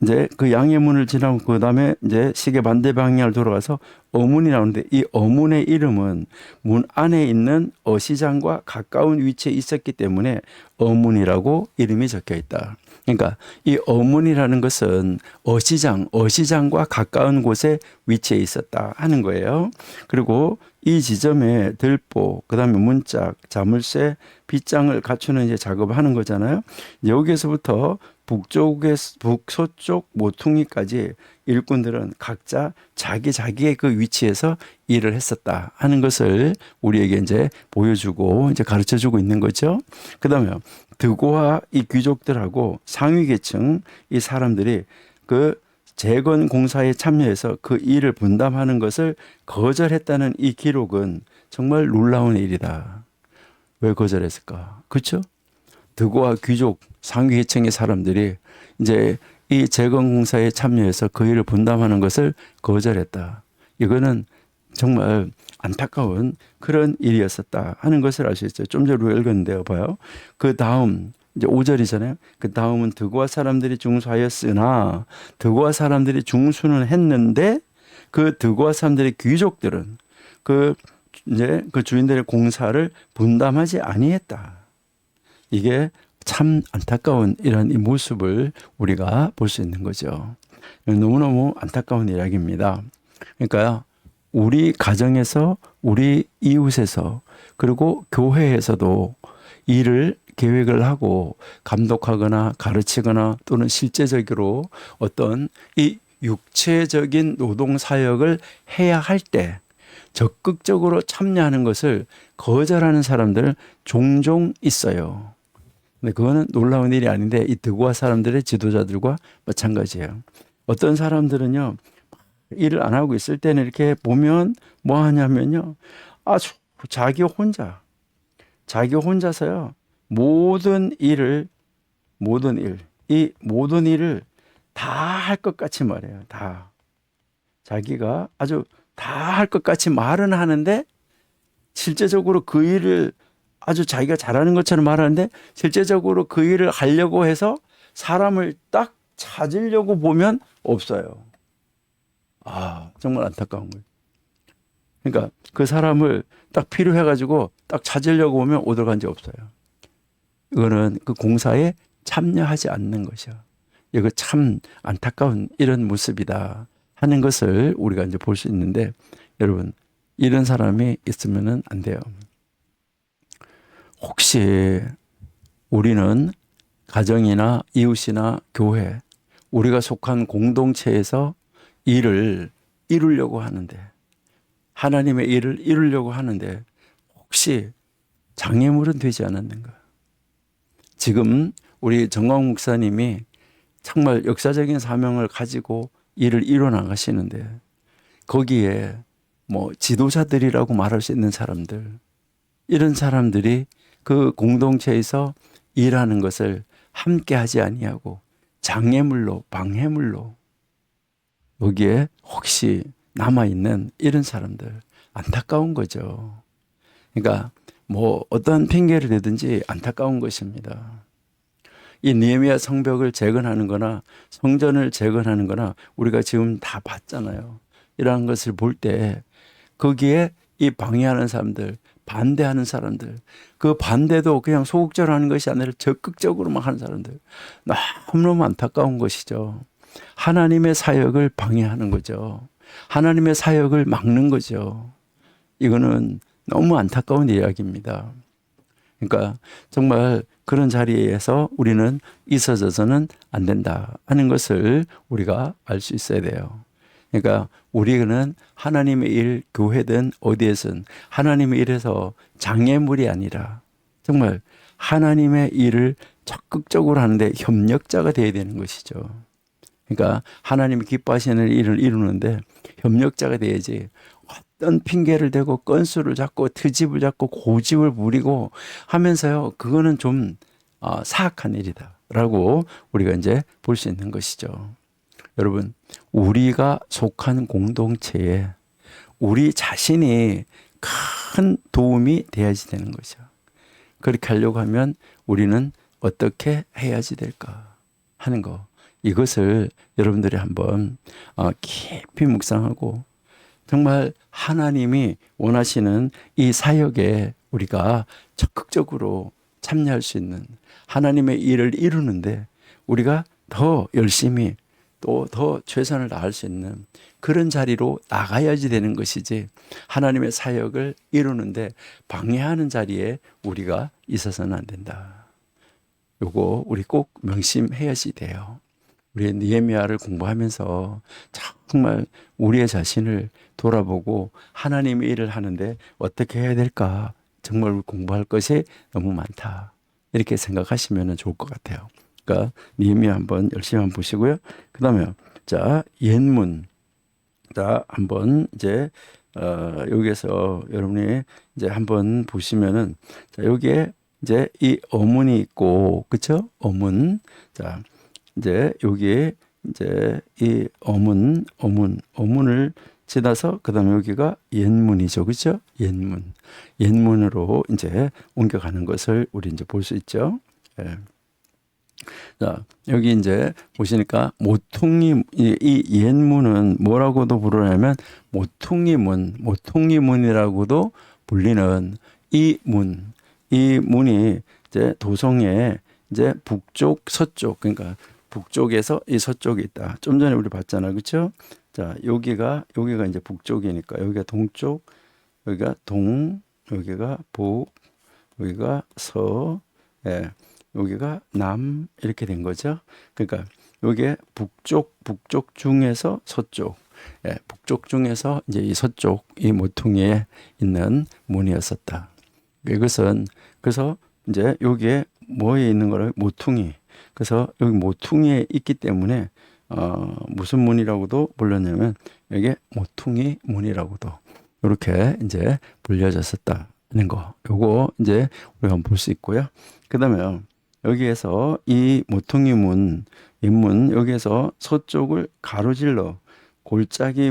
이제 그 양의 문을 지나고 그 다음에 이제 시계 반대 방향을 돌아가서 어문이 나오는데 이 어문의 이름은 문 안에 있는 어시장과 가까운 위치에 있었기 때문에 어문이라고 이름이 적혀 있다. 그러니까 이 어문이라는 것은 어시장과 가까운 곳에 위치해 있었다 하는 거예요. 그리고 이 지점에 들보, 그 다음에 문짝, 자물쇠, 빗장을 갖추는 이제 작업을 하는 거잖아요. 여기에서부터 북서쪽 모퉁이까지 일꾼들은 각자 자기의 그 위치에서 일을 했었다 하는 것을 우리에게 이제 보여주고 이제 가르쳐 주고 있는 거죠. 그 다음에 드고와 이 귀족들하고 상위 계층 이 사람들이 그 재건 공사에 참여해서 그 일을 분담하는 것을 거절했다는 이 기록은 정말 놀라운 일이다. 왜 거절했을까? 그렇죠? 드고와 귀족 상위 계층의 사람들이 이제 이 재건 공사에 참여해서 그 일을 분담하는 것을 거절했다. 이거는 정말 안타까운 그런 일이었었다 하는 것을 알 수 있어요. 좀 전에 읽었는데요. 봐요. 그 다음 이제 5절이잖아요. 그 다음은 드고와 사람들이 중수하였으나 드고와 사람들이 중수는 했는데 그 드고와 사람들의 귀족들은 그 이제 그 주인들의 공사를 분담하지 아니했다. 이게 참 안타까운 이런 이 모습을 우리가 볼 수 있는 거죠. 너무너무 안타까운 이야기입니다. 그러니까 우리 가정에서 우리 이웃에서 그리고 교회에서도 일을 계획을 하고 감독하거나 가르치거나 또는 실제적으로 어떤 이 육체적인 노동 사역을 해야 할 때 적극적으로 참여하는 것을 거절하는 사람들 종종 있어요. 근데 그거는 놀라운 일이 아닌데 이 드고아 사람들의 지도자들과 마찬가지예요. 어떤 사람들은요, 일을 안 하고 있을 때는 이렇게 보면 뭐 하냐면요, 자기 혼자서요, 이 모든 일을 다 할 것 같이 말해요. 다. 자기가 아주 다 할 것 같이 말은 하는데 실제적으로 그 일을 아주 자기가 잘하는 것처럼 말하는데 실제적으로 그 일을 하려고 해서 사람을 딱 찾으려고 보면 없어요. 정말 안타까운 거예요. 그러니까 그 사람을 딱 필요해가지고 딱 찾으려고 보면 오들간 적 없어요. 이거는 그 공사에 참여하지 않는 것이요. 이거 참 안타까운 이런 모습이다 하는 것을 우리가 이제 볼 수 있는데 여러분 이런 사람이 있으면은 안 돼요. 혹시 우리는 가정이나 이웃이나 교회, 우리가 속한 공동체에서 일을 이루려고 하는데, 하나님의 일을 이루려고 하는데, 혹시 장애물은 되지 않았는가? 지금 우리 정광 목사님이 정말 역사적인 사명을 가지고 일을 이뤄 나가시는데, 거기에 뭐 지도자들이라고 말할 수 있는 사람들, 이런 사람들이 그 공동체에서 일하는 것을 함께 하지 아니하고 장애물로 방해물로 여기에 혹시 남아있는 이런 사람들 안타까운 거죠. 그러니까 뭐 어떤 핑계를 대든지 안타까운 것입니다. 이 느헤미야 성벽을 재건하는 거나 성전을 재건하는 거나 우리가 지금 다 봤잖아요. 이러한 것을 볼 때 거기에 이 방해하는 사람들, 반대하는 사람들, 그 반대도 그냥 소극적으로 하는 것이 아니라 적극적으로만 하는 사람들, 너무너무 안타까운 것이죠. 하나님의 사역을 방해하는 거죠. 하나님의 사역을 막는 거죠. 이거는 너무 안타까운 이야기입니다. 그러니까 정말 그런 자리에서 우리는 있어져서는 안 된다 하는 것을 우리가 알 수 있어야 돼요. 그러니까 우리는 하나님의 일, 교회든 어디에든 하나님의 일에서 장애물이 아니라 정말 하나님의 일을 적극적으로 하는데 협력자가 되어야 되는 것이죠. 그러니까 하나님이 기뻐하시는 일을 이루는데 협력자가 돼야지 어떤 핑계를 대고 건수를 잡고 트집을 잡고 고집을 부리고 하면서요. 그거는 좀 사악한 일이다라고 우리가 이제 볼 수 있는 것이죠. 여러분, 우리가 속한 공동체에 우리 자신이 큰 도움이 돼야지 되는 거죠. 그렇게 하려고 하면 우리는 어떻게 해야지 될까 하는 거. 이것을 여러분들이 한번 깊이 묵상하고 정말 하나님이 원하시는 이 사역에 우리가 적극적으로 참여할 수 있는 하나님의 일을 이루는데 우리가 더 열심히 또 더 최선을 다할 수 있는 그런 자리로 나가야지 되는 것이지 하나님의 사역을 이루는데 방해하는 자리에 우리가 있어서는 안 된다. 요거 우리 꼭 명심해야지 돼요. 우리 느헤미야를 공부하면서 정말 우리의 자신을 돌아보고 하나님의 일을 하는데 어떻게 해야 될까 정말 공부할 것이 너무 많다. 이렇게 생각하시면 좋을 것 같아요. 그러니까 느헤미야 한번 열심히 한번 보시고요. 그다음에 자 옛문 자 한번 이제 여기에서 여러분이 이제 한번 보시면은 자 여기에 이제 이 어문이 있고 그쵸? 어문 자 이제 여기에 이제 이 어문을 지나서 그다음에 여기가 옛문이죠, 그렇죠? 옛문으로 이제 옮겨가는 것을 우리 이제 볼 수 있죠. 예. 자 여기 이제 보시니까 모퉁이 이 옛문은 뭐라고도 부르냐면 모퉁이문이라고도 불리는 이 문이 이제 도성의 이제 북쪽, 서쪽 그러니까 북쪽에서 이 서쪽이 있다. 좀 전에 우리 봤잖아, 그렇죠? 자 여기가 이제 북쪽이니까 여기가 동쪽, 여기가 동, 여기가 북, 여기가 서, 예, 여기가 남 이렇게 된 거죠. 그러니까 여기에 북쪽 중에서 서쪽, 예, 북쪽 중에서 이제 이 서쪽 이 모퉁이에 있는 문이었었다. 이것은 그래서 이제 여기에 뭐에 있는 거를 모퉁이. 그래서 여기 모퉁이에 있기 때문에 무슨 문이라고도 불렸냐면 여기 모퉁이 문이라고도 이렇게 이제 불려졌었다는 거. 요거 이제 우리가 볼 수 있고요. 그다음에 여기에서 이 모퉁이 문, 여기에서 서쪽을 가로질러 골짜기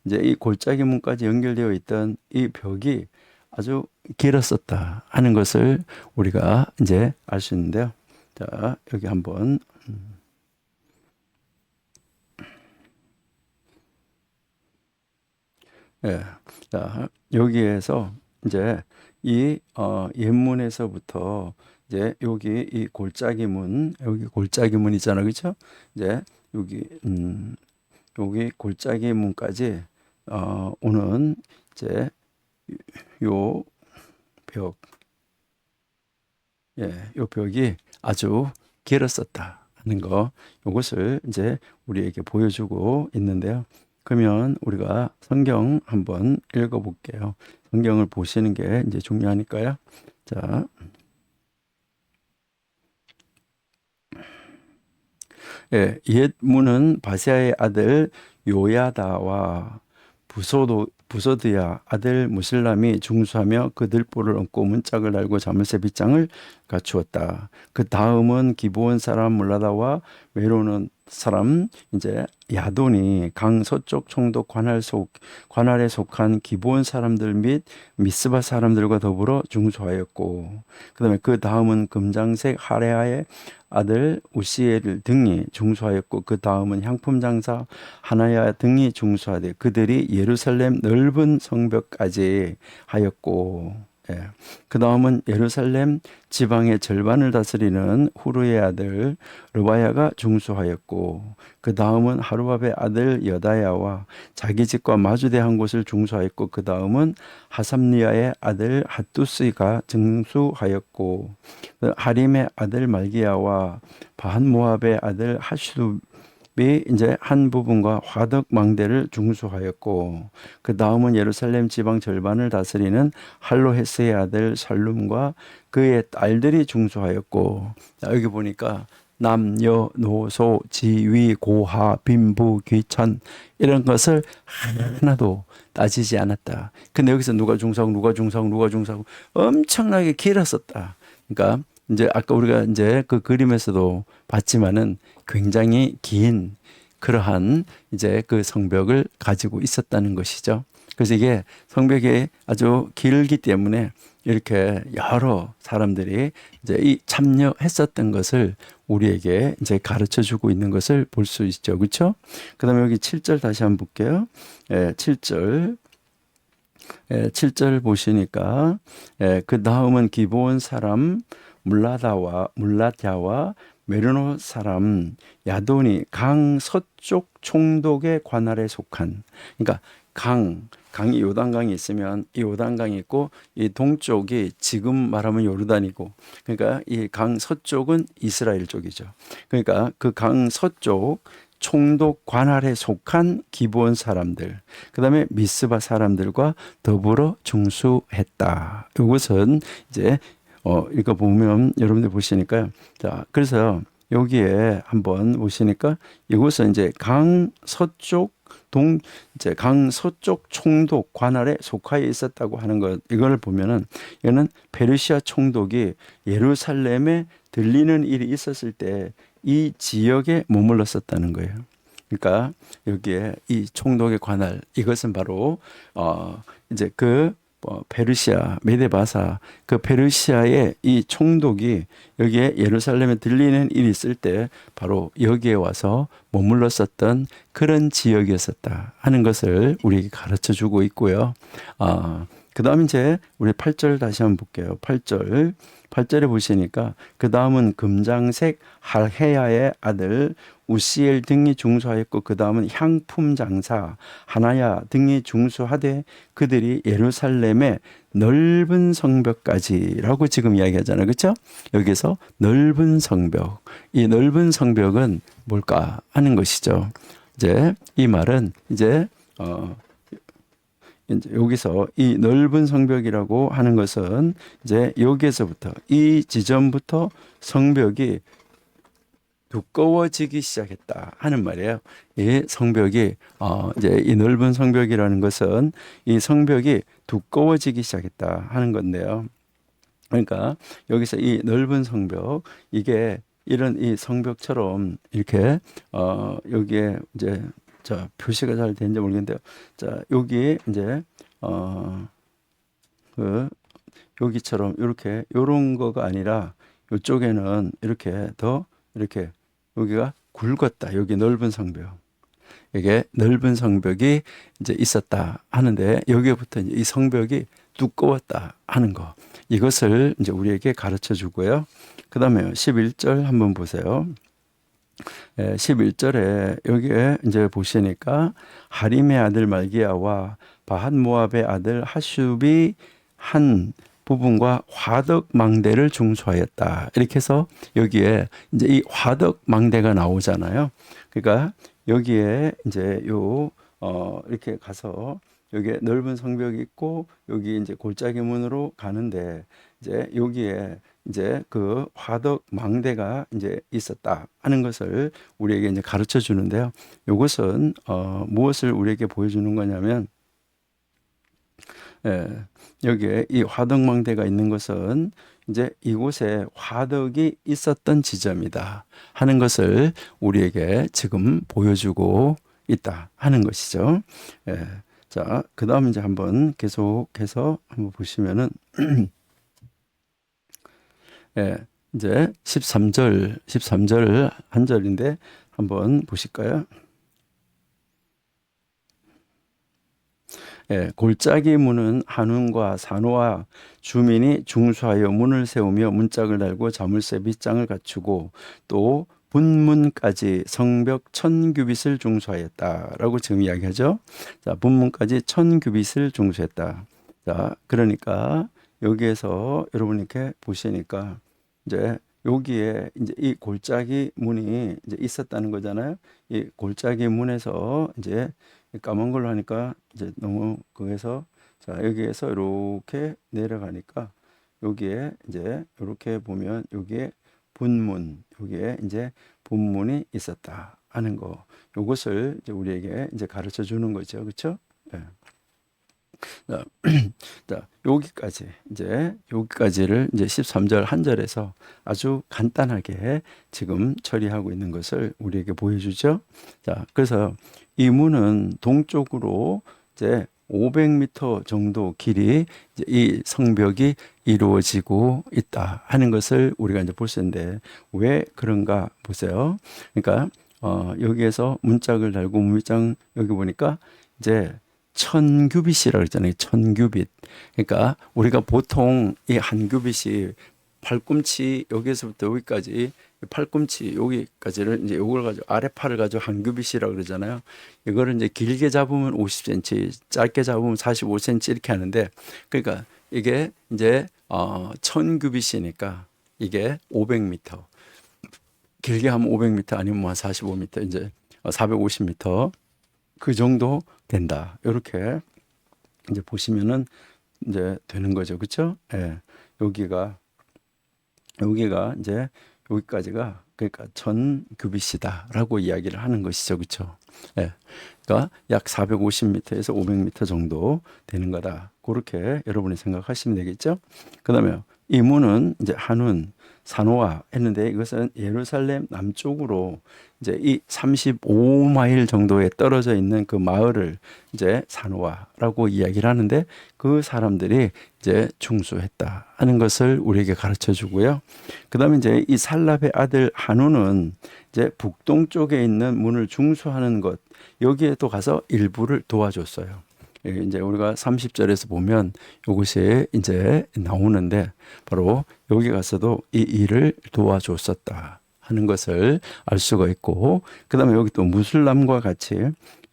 이제 이 골짜기 문까지 연결되어 있던 이 벽이 아주 길었었다 하는 것을 우리가 이제 알 수 있는데요. 자, 여기 한번 예. 자, 여기에서 이제 이 옛문에서부터 이제 여기 이 여기 골짜기 문 있잖아, 그렇죠? 이제 여기 골짜기 문까지 오는 이제 요 벽, 요 벽이 아주 길었었다 하는 거, 이것을 이제 우리에게 보여주고 있는데요. 그러면 우리가 성경 한번 읽어볼게요. 성경을 보시는 게 이제 중요하니까요. 자, 옛 문은 바세아의 아들 요야다와 부소드야 아들 무슬람이 중수하며 그 들보를 얹고 문짝을 달고 자물쇠 빗장을 갖추었다. 그 다음은 기브온 사람 물라다와 외로는 사람 이제 야돈이 강 서쪽 총독 관할에 속한 기브온 사람들 및 미스바 사람들과 더불어 중수하였고, 그다음에 그 다음은 금장색 하레아의 아들 우시엘 등이 중수하였고, 그 다음은 향품 장사 하나야 등이 중수하되 그들이 예루살렘 넓은 성벽까지 하였고, 그 다음은 예루살렘 지방의 절반을 다스리는 후르의 아들 르바야가 중수하였고, 그 다음은 하루밥의 아들 여다야와 자기 집과 마주대한 곳을 중수하였고, 그 다음은 하삼리아의 아들 핫두스가 중수하였고, 하림의 아들 말기야와 바한모압의 아들 하슈룹이 이제 한 부분과 화덕 망대를 중수하였고, 그 다음은 예루살렘 지방 절반을 다스리는 할로헤스의 아들 살룸과 그의 딸들이 중수하였고, 여기 보니까 남녀노소 지위 고하 빈부 귀천 이런 것을 하나도 따지지 않았다. 근데 여기서 누가 중수하고 엄청나게 길었었다. 그러니까 이제 아까 우리가 이제 그 그림에서도 봤지만은 굉장히 긴 그러한 이제 그 성벽을 가지고 있었다는 것이죠. 그래서 이게 성벽이 아주 길기 때문에 이렇게 여러 사람들이 이제 이 참여했었던 것을 우리에게 이제 가르쳐 주고 있는 것을 볼 수 있죠. 그렇죠? 그다음에 여기 7절 다시 한번 볼게요. 7절. 7절 보시니까 그 다음은 기브온 사람 물라다와 메르노 사람 야돈이 강 서쪽 총독의 관할에 속한, 그러니까 강이 요단강이 있으면 이 요단강이 있고 이 동쪽이 지금 말하면 요르단이고, 그러니까 이 강 서쪽은 이스라엘 쪽이죠. 그러니까 그 강 서쪽 총독 관할에 속한 기브온 사람들, 그 다음에 미스바 사람들과 더불어 중수했다. 이것은 이제 이거 보면 여러분들 보시니까요. 자, 그래서 여기에 한번 보시니까 이것은 이제 강 서쪽 이제 강 서쪽 총독 관할에 속하여 있었다고 하는 것, 이걸 보면은 이거는 페르시아 총독이 예루살렘에 들리는 일이 있었을 때 이 지역에 머물렀었다는 거예요. 그러니까 여기에 이 총독의 관할, 이것은 바로 이제 그 페르시아 메데바사, 그 페르시아의 이 총독이 여기에 예루살렘에 들리는 일이 있을 때 바로 여기에 와서 머물렀었던 그런 지역이었었다 하는 것을 우리에게 가르쳐 주고 있고요. 그 다음 이제 우리 8절 다시 한번 볼게요. 8절에 보시니까 그 다음은 금장색 할헤야의 아들 우시엘 등이 중수하였고, 그 다음은 향품 장사 하나야 등이 중수하되 그들이 예루살렘의 넓은 성벽까지라고 지금 이야기하잖아요. 그렇죠? 여기서 넓은 성벽, 이 넓은 성벽은 뭘까 하는 것이죠. 이제 이 말은 이제 여기서 이 넓은 성벽이라고 하는 것은 이제 여기에서부터 이 지점부터 성벽이 두꺼워지기 시작했다 하는 말이에요. 이 성벽이 이제 이 넓은 성벽이라는 것은 이 성벽이 두꺼워지기 시작했다 하는 건데요. 그러니까 여기서 이 넓은 성벽, 이게 이런 이 성벽처럼 이렇게 여기에 이제 자, 표시가 잘 되는지 모르겠는데요. 자, 여기 이제 여기처럼 이렇게 요런 거가 아니라 이쪽에는 이렇게 더 이렇게 여기가 굵었다. 여기 넓은 성벽. 이게 넓은 성벽이 이제 있었다 하는데, 여기부터 이제 이 성벽이 두꺼웠다 하는 거. 이것을 이제 우리에게 가르쳐 주고요. 그 다음에 11절 한번 보세요. 11절에 여기에 이제 보시니까 하림의 아들 말기야와 바핫 모압의 아들 하숩이 한 부분과 화덕 망대를 중수하였다. 이렇게 해서 여기에 이제 이 화덕 망대가 나오잖아요. 그러니까 여기에 이제 이렇게 가서 여기에 넓은 성벽이 있고 여기 이제 골짜기 문으로 가는데, 이제 여기에 이제 그 화덕 망대가 이제 있었다 하는 것을 우리에게 이제 가르쳐 주는데요. 이것은 무엇을 우리에게 보여주는 거냐면, 여기에 이 화덕 망대가 있는 것은 이제 이곳에 화덕이 있었던 지점이다 하는 것을 우리에게 지금 보여주고 있다 하는 것이죠. 자, 그 다음 이제 한번 계속해서 한번 보시면은 이제 13절 한 절인데 한번 보실까요? 골짜기 문은 한운과 산호와 주민이 중수하여 문을 세우며 문짝을 달고 자물쇠 빗장을 갖추고 또 분문까지 성벽 1000규빗을 중수하였다라고 지금 이야기하죠. 자, 분문까지 1000규빗을 중수했다. 자, 그러니까 여기에서 여러분 이렇게 보시니까 이제 여기에 이제 이 골짜기 문이 이제 있었다는 거잖아요. 이 골짜기 문에서 이제 까만 걸로 하니까 이제 너무 그래서, 자, 여기에서 이렇게 내려가니까 여기에 이제 이렇게 보면 여기에 분문, 여기에 이제 분문이 있었다 하는 거, 요것을 이제 우리에게 이제 가르쳐 주는 거죠. 그렇죠? 네. 자, 자, 여기까지를 이제 13절 한 절에서 아주 간단하게 지금 처리하고 있는 것을 우리에게 보여주죠. 자, 그래서 이 문은 동쪽으로 이제 500m 정도 길이 이제 이 성벽이 이루어지고 있다 하는 것을 우리가 이제 볼 수 있는데 왜 그런가 보세요. 그러니까 여기에서 문짝을 달고 문장 여기 보니까 이제 1000규빗이라고 했잖아요. 1000규빗. 그러니까 우리가 보통 이 한 규빗이 팔꿈치 여기에서부터 여기까지 팔꿈치 여기까지를 이제 요걸 가지고 아래 팔을 가지고 한 규빗이라고 그러잖아요. 이거를 이제 길게 잡으면 50cm, 짧게 잡으면 45cm 이렇게 하는데 그러니까 이게 이제 1000규빗이니까 이게 500m. 길게 하면 500m 아니면 뭐 45m 이제 450m 그 정도 된다. 이렇게 이제 보시면은 이제 되는 거죠. 그렇죠? 예. 여기가 이제 여기까지가 그러니까 1000규빗이다라고 이야기를 하는 것이죠. 그렇죠? 예. 그러니까 약 450m에서 500m 정도 되는 거다. 그렇게 여러분이 생각하시면 되겠죠? 그다음에 이 문은 이제 한운 산호아 했는데 이것은 예루살렘 남쪽으로 이제 이 35마일 정도에 떨어져 있는 그 마을을 이제 산호아라고 이야기를 하는데 그 사람들이 이제 중수했다 하는 것을 우리에게 가르쳐 주고요. 그다음에 이제 이 살랍의 아들 한우는 이제 북동쪽에 있는 문을 중수하는 것 여기에 또 가서 일부를 도와줬어요. 이제 우리가 30절에서 보면 이것이 이제 나오는데 바로 여기 가서도 이 일을 도와줬었다 하는 것을 알 수가 있고 그다음에 여기 또 무술람과 같이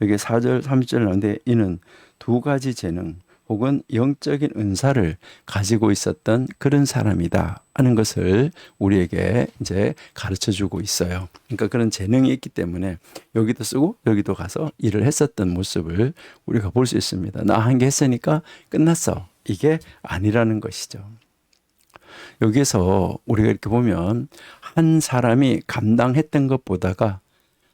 여기 4절 30절 나오는데 이는 두 가지 재능 혹은 영적인 은사를 가지고 있었던 그런 사람이다 하는 것을 우리에게 이제 가르쳐 주고 있어요. 그러니까 그런 재능이 있기 때문에 여기도 쓰고 여기도 가서 일을 했었던 모습을 우리가 볼 수 있습니다. 나 한 개 했으니까 끝났어. 이게 아니라는 것이죠. 여기에서 우리가 이렇게 보면 한 사람이 감당했던 것보다가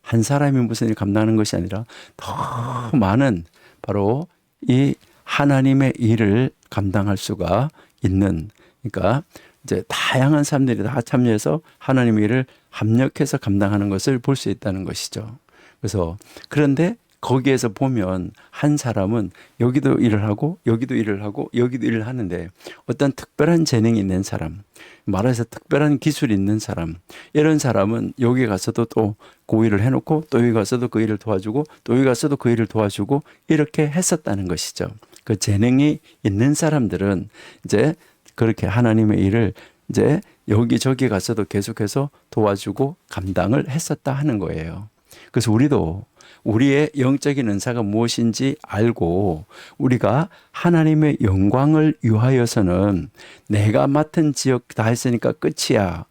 한 사람이 무슨 일을 감당하는 것이 아니라 더 많은 바로 이 하나님의 일을 감당할 수가 있는 그러니까 이제 다양한 사람들이 다 참여해서 하나님의 일을 합력해서 감당하는 것을 볼 수 있다는 것이죠. 그래서 그런데 거기에서 보면 한 사람은 여기도 일을 하고 여기도 일을 하고 여기도 일을 하는데 어떤 특별한 재능이 있는 사람 말해서 특별한 기술이 있는 사람 이런 사람은 여기 가서도 또 그 일을 해놓고 또 여기 가서도 그 일을 도와주고 또 여기 가서도 그 일을 도와주고 이렇게 했었다는 것이죠. 그 재능이 있는 사람들은 이제 그렇게 하나님의 일을 이제 여기저기 가서도 계속해서 도와주고 감당을 했었다 하는 거예요. 그래서 우리도 우리의 영적인 은사가 무엇인지 알고 우리가 하나님의 영광을 위하여서는 내가 맡은 지역 다 했으니까 끝이야.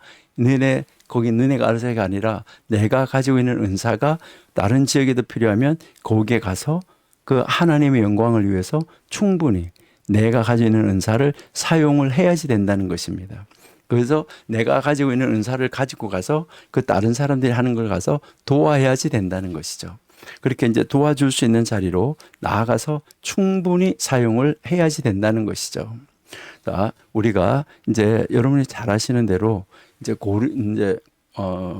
너네가 알아서 해가 아니라 내가 가지고 있는 은사가 다른 지역에도 필요하면 거기에 가서 그 하나님의 영광을 위해서 충분히 내가 가지고 있는 은사를 사용을 해야지 된다는 것입니다. 그래서 내가 가지고 있는 은사를 가지고 가서 그 다른 사람들이 하는 걸 가서 도와야지 된다는 것이죠. 그렇게 이제 도와줄 수 있는 자리로 나아가서 충분히 사용을 해야지 된다는 것이죠. 자, 우리가 이제 여러분이 잘 아시는 대로 이제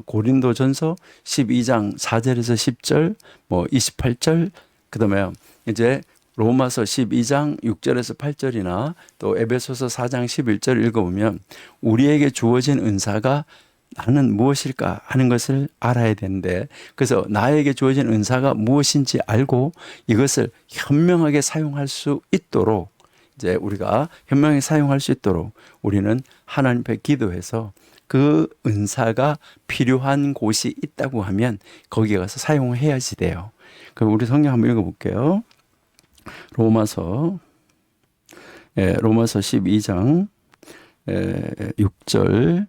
고린도전서 12장 4절에서 10절, 뭐 28절, 그다음에 이제 로마서 12장 6절에서 8절이나 또 에베소서 4장 11절 읽어보면 우리에게 주어진 은사가 나는 무엇일까 하는 것을 알아야 되는데 그래서 나에게 주어진 은사가 무엇인지 알고 이것을 현명하게 사용할 수 있도록 이제 우리가 현명하게 사용할 수 있도록 우리는 하나님 앞에 기도해서 그 은사가 필요한 곳이 있다고 하면 거기에 가서 사용해야지 돼요. 그럼 우리 성경 한번 읽어볼게요. 로마서 12장 6절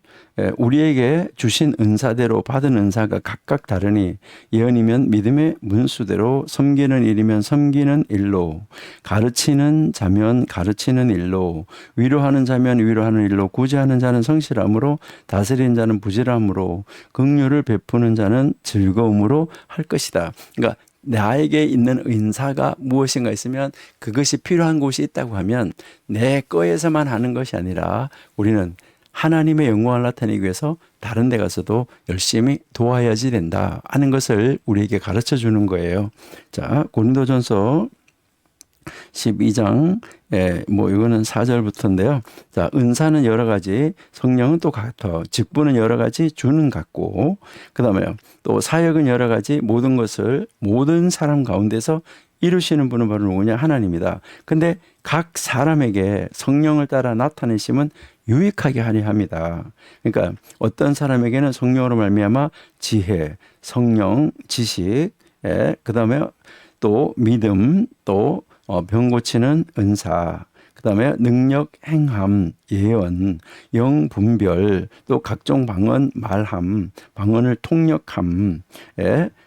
우리에게 주신 은사대로 받은 은사가 각각 다르니 예언이면 믿음의 문수대로 섬기는 일이면 섬기는 일로 가르치는 자면 가르치는 일로 위로하는 자면 위로하는 일로 구제하는 자는 성실함으로 다스리는 자는 부지런함으로 긍휼을 베푸는 자는 즐거움으로 할 것이다. 그러니까 나에게 있는 은사가 무엇인가 있으면 그것이 필요한 곳이 있다고 하면 내 거에서만 하는 것이 아니라 우리는 하나님의 영광을 나타내기 위해서 다른 데 가서도 열심히 도와야지 된다 하는 것을 우리에게 가르쳐 주는 거예요. 자, 고린도전서 12장, 뭐 이거는 4절부터인데요. 자, 은사는 여러 가지, 성령은 또 같아. 직분은 여러 가지, 주는 같고, 그 다음에 또 사역은 여러 가지, 모든 것을 모든 사람 가운데서 이루시는 분은 바로 누구냐? 하나님이다. 근데 각 사람에게 성령을 따라 나타내심은 유익하게 하려 합니다. 그러니까 어떤 사람에게는 성령으로 말미암아 지혜, 성령, 지식, 그 다음에 또 믿음, 또 병 고치는 은사, 그 다음에 능력, 행함, 예언, 영 분별, 또 각종 방언, 말함, 방언을 통역함,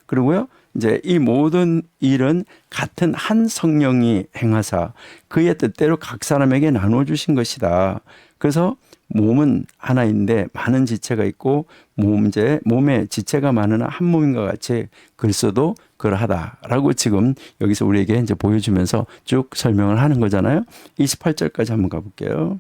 그리고요, 이제 이 모든 일은 같은 한 성령이 행하사 그의 뜻대로 각 사람에게 나눠 주신 것이다. 그래서 몸은 하나인데 많은 지체가 있고 몸에 지체가 많으나 한 몸인과 같이 글써도 그러하다라고 지금 여기서 우리에게 이제 보여주면서 쭉 설명을 하는 거잖아요. 28절까지 한번 가볼게요.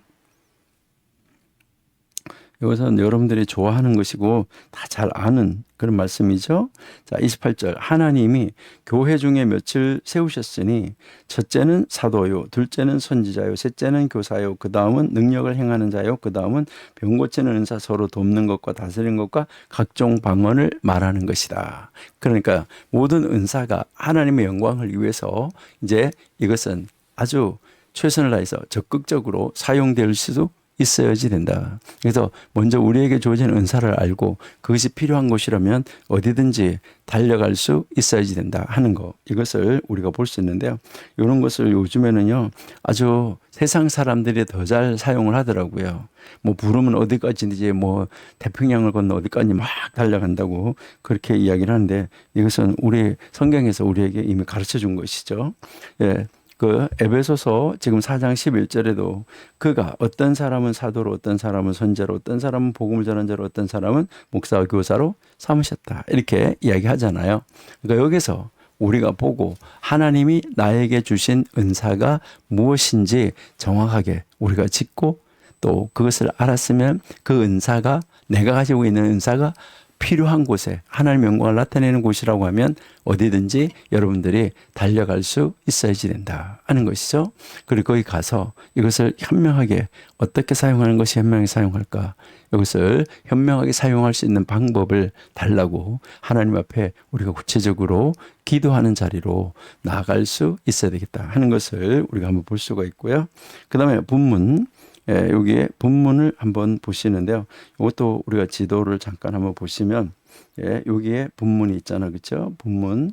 이것은 여러분들이 좋아하는 것이고 다 잘 아는 그런 말씀이죠. 자, 28절. 하나님이 교회 중에 며칠 세우셨으니 첫째는 사도요, 둘째는 선지자요, 셋째는 교사요, 그 다음은 능력을 행하는 자요, 그 다음은 병 고치는 은사, 서로 돕는 것과 다스리는 것과 각종 방언을 말하는 것이다. 그러니까 모든 은사가 하나님의 영광을 위해서 이제 이것은 아주 최선을 다해서 적극적으로 사용될 수도 있어야지 된다. 그래서 먼저 우리에게 주어진 은사를 알고 그것이 필요한 것이라면 어디든지 달려갈 수 있어야지 된다 하는 거. 이것을 우리가 볼 수 있는데요. 이런 것을 요즘에는요, 아주 세상 사람들이 더 잘 사용을 하더라고요. 뭐 부르면 어디까지인지 뭐 태평양을 건너 어디까지 막 달려간다고 그렇게 이야기를 하는데 이것은 우리 성경에서 우리에게 이미 가르쳐 준 것이죠. 예. 그 에베소서 지금 4장 11절에도 그가 어떤 사람은 사도로, 어떤 사람은 선지자로, 어떤 사람은 복음을 전한 자로, 어떤 사람은 목사와 교사로 삼으셨다. 이렇게 이야기하잖아요. 그러니까 여기서 우리가 보고 하나님이 나에게 주신 은사가 무엇인지 정확하게 우리가 짚고 또 그것을 알았으면 그 은사가 내가 가지고 있는 은사가 필요한 곳에 하나님의 영광을 나타내는 곳이라고 하면 어디든지 여러분들이 달려갈 수 있어야지 된다 하는 것이죠. 그리고 거기 가서 이것을 현명하게 어떻게 사용하는 것이 현명하게 사용할까? 이것을 현명하게 사용할 수 있는 방법을 달라고 하나님 앞에 우리가 구체적으로 기도하는 자리로 나아갈 수 있어야 되겠다 하는 것을 우리가 한번 볼 수가 있고요. 그 다음에 본문. 여기에 본문을 한번 보시는데요. 이것도 우리가 지도를 잠깐 한번 보시면, 여기에 본문이 있잖아, 그렇죠? 본문,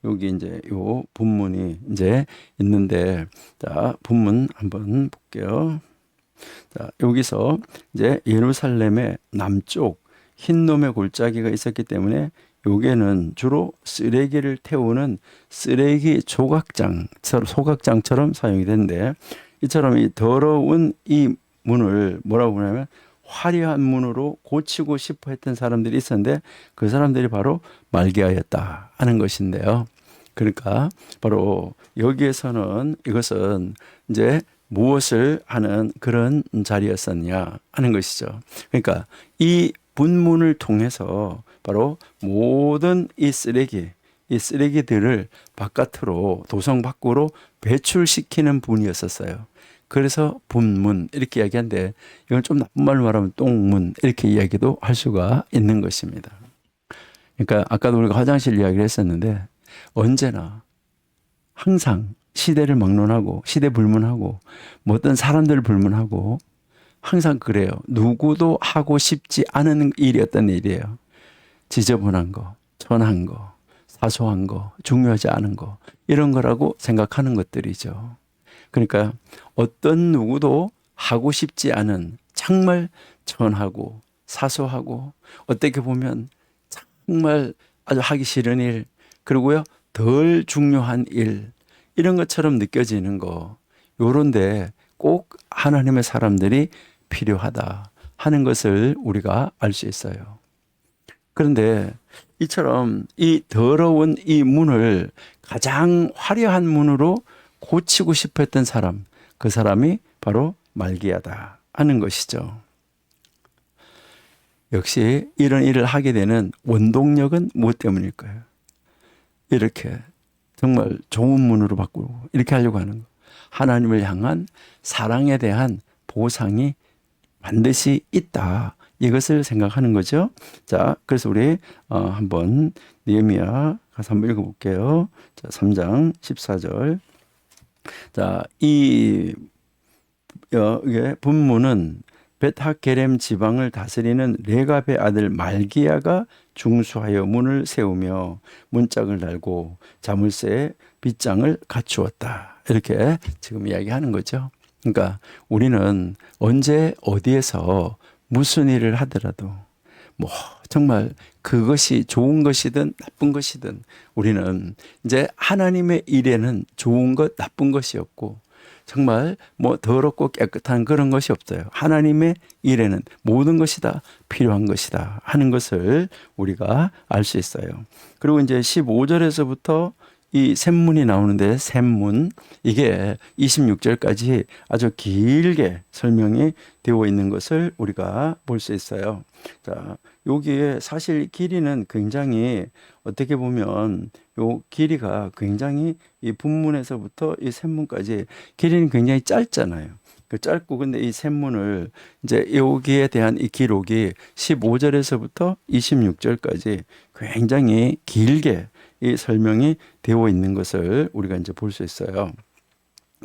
여기 이제 요 본문이 이제 있는데, 자, 본문 한번 볼게요. 자, 여기서 이제 예루살렘의 남쪽 흰 놈의 골짜기가 있었기 때문에 여기에는 주로 쓰레기를 태우는 쓰레기 소각장처럼 사용이 되는데 이처럼 이 더러운 이 문을 뭐라고 부르냐면 화려한 문으로 고치고 싶어 했던 사람들이 있었는데 그 사람들이 바로 말기하였다 하는 것인데요. 그러니까 바로 여기에서는 이것은 이제 무엇을 하는 그런 자리였었냐 하는 것이죠. 그러니까 이 분문을 통해서 바로 모든 이 쓰레기들을 바깥으로 도성 밖으로 배출시키는 분이었었어요. 그래서 분문 이렇게 이야기하는데 이건 좀 나쁜 말로 말하면 똥문 이렇게 이야기도 할 수가 있는 것입니다. 그러니까 아까도 우리가 화장실 이야기를 했었는데 언제나 항상 시대를 막론하고 시대 불문하고 뭐 어떤 사람들을 불문하고 항상 그래요. 누구도 하고 싶지 않은 일이 어떤 일이에요. 지저분한 거, 천한 거, 사소한 거, 중요하지 않은 거 이런 거라고 생각하는 것들이죠. 그러니까 어떤 누구도 하고 싶지 않은 정말 천하고 사소하고 어떻게 보면 정말 아주 하기 싫은 일 그리고요 덜 중요한 일 이런 것처럼 느껴지는 거 요런데 꼭 하나님의 사람들이 필요하다 하는 것을 우리가 알 수 있어요. 그런데 이처럼 이 더러운 이 문을 가장 화려한 문으로 고치고 싶어 했던 사람, 그 사람이 바로 말기야다 하는 것이죠. 역시 이런 일을 하게 되는 원동력은 무엇 때문일까요? 이렇게 정말 좋은 문으로 바꾸고 이렇게 하려고 하는 거. 하나님을 향한 사랑에 대한 보상이 반드시 있다. 이것을 생각하는 거죠. 자, 그래서 우리 한번 느헤미야 가서 한번 읽어볼게요. 자, 3장 14절. 자, 이게 본문은 벳하게렘 지방을 다스리는 레갑의 아들 말기야가 중수하여 문을 세우며 문짝을 달고 자물쇠 빗장을 갖추었다. 이렇게 지금 이야기하는 거죠. 그러니까 우리는 언제 어디에서 무슨 일을 하더라도 뭐 정말 그것이 좋은 것이든 나쁜 것이든 우리는 이제 하나님의 일에는 좋은 것 나쁜 것이 없고 정말 뭐 더럽고 깨끗한 그런 것이 없어요. 하나님의 일에는 모든 것이 다 필요한 것이다 하는 것을 우리가 알 수 있어요. 그리고 이제 15절에서부터 이 샘문이 나오는데 샘문 이게 26절까지 아주 길게 설명이 되어 있는 것을 우리가 볼 수 있어요. 자, 여기에 사실 길이는 굉장히 어떻게 보면 요 길이가 굉장히 이 본문에서부터 이 샘문까지 길이는 굉장히 짧잖아요. 그 짧고 근데 이 샘문을 이제 여기에 대한 이 기록이 15절에서부터 26절까지 굉장히 길게 이 설명이 되어 있는 것을 우리가 이제 볼 수 있어요.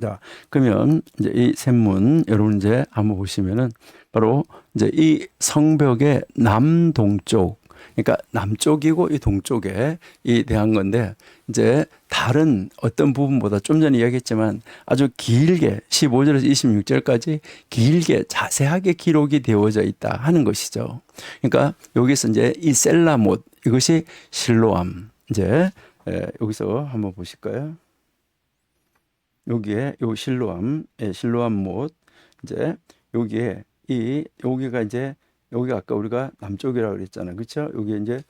자, 그러면 이제 이 샘문 여러분 이제 한번 보시면은 바로 이제 이 성벽의 남동쪽, 그러니까 남쪽이고 이 동쪽에 이 대한 건데 이제 다른 어떤 부분보다 좀 전에 이야기했지만 아주 길게 15절에서 26절까지 길게 자세하게 기록이 되어져 있다 하는 것이죠. 그러니까 여기서 이제 이 셀라못 이것이 실로암 이제 여기서 한번 보실까요? 여기에 요 실로암, 실로암 못 이제 여기에 여기가 이제 여기가 아까 우리가 남쪽이라고 그랬잖아요, 그렇죠? 여기 이제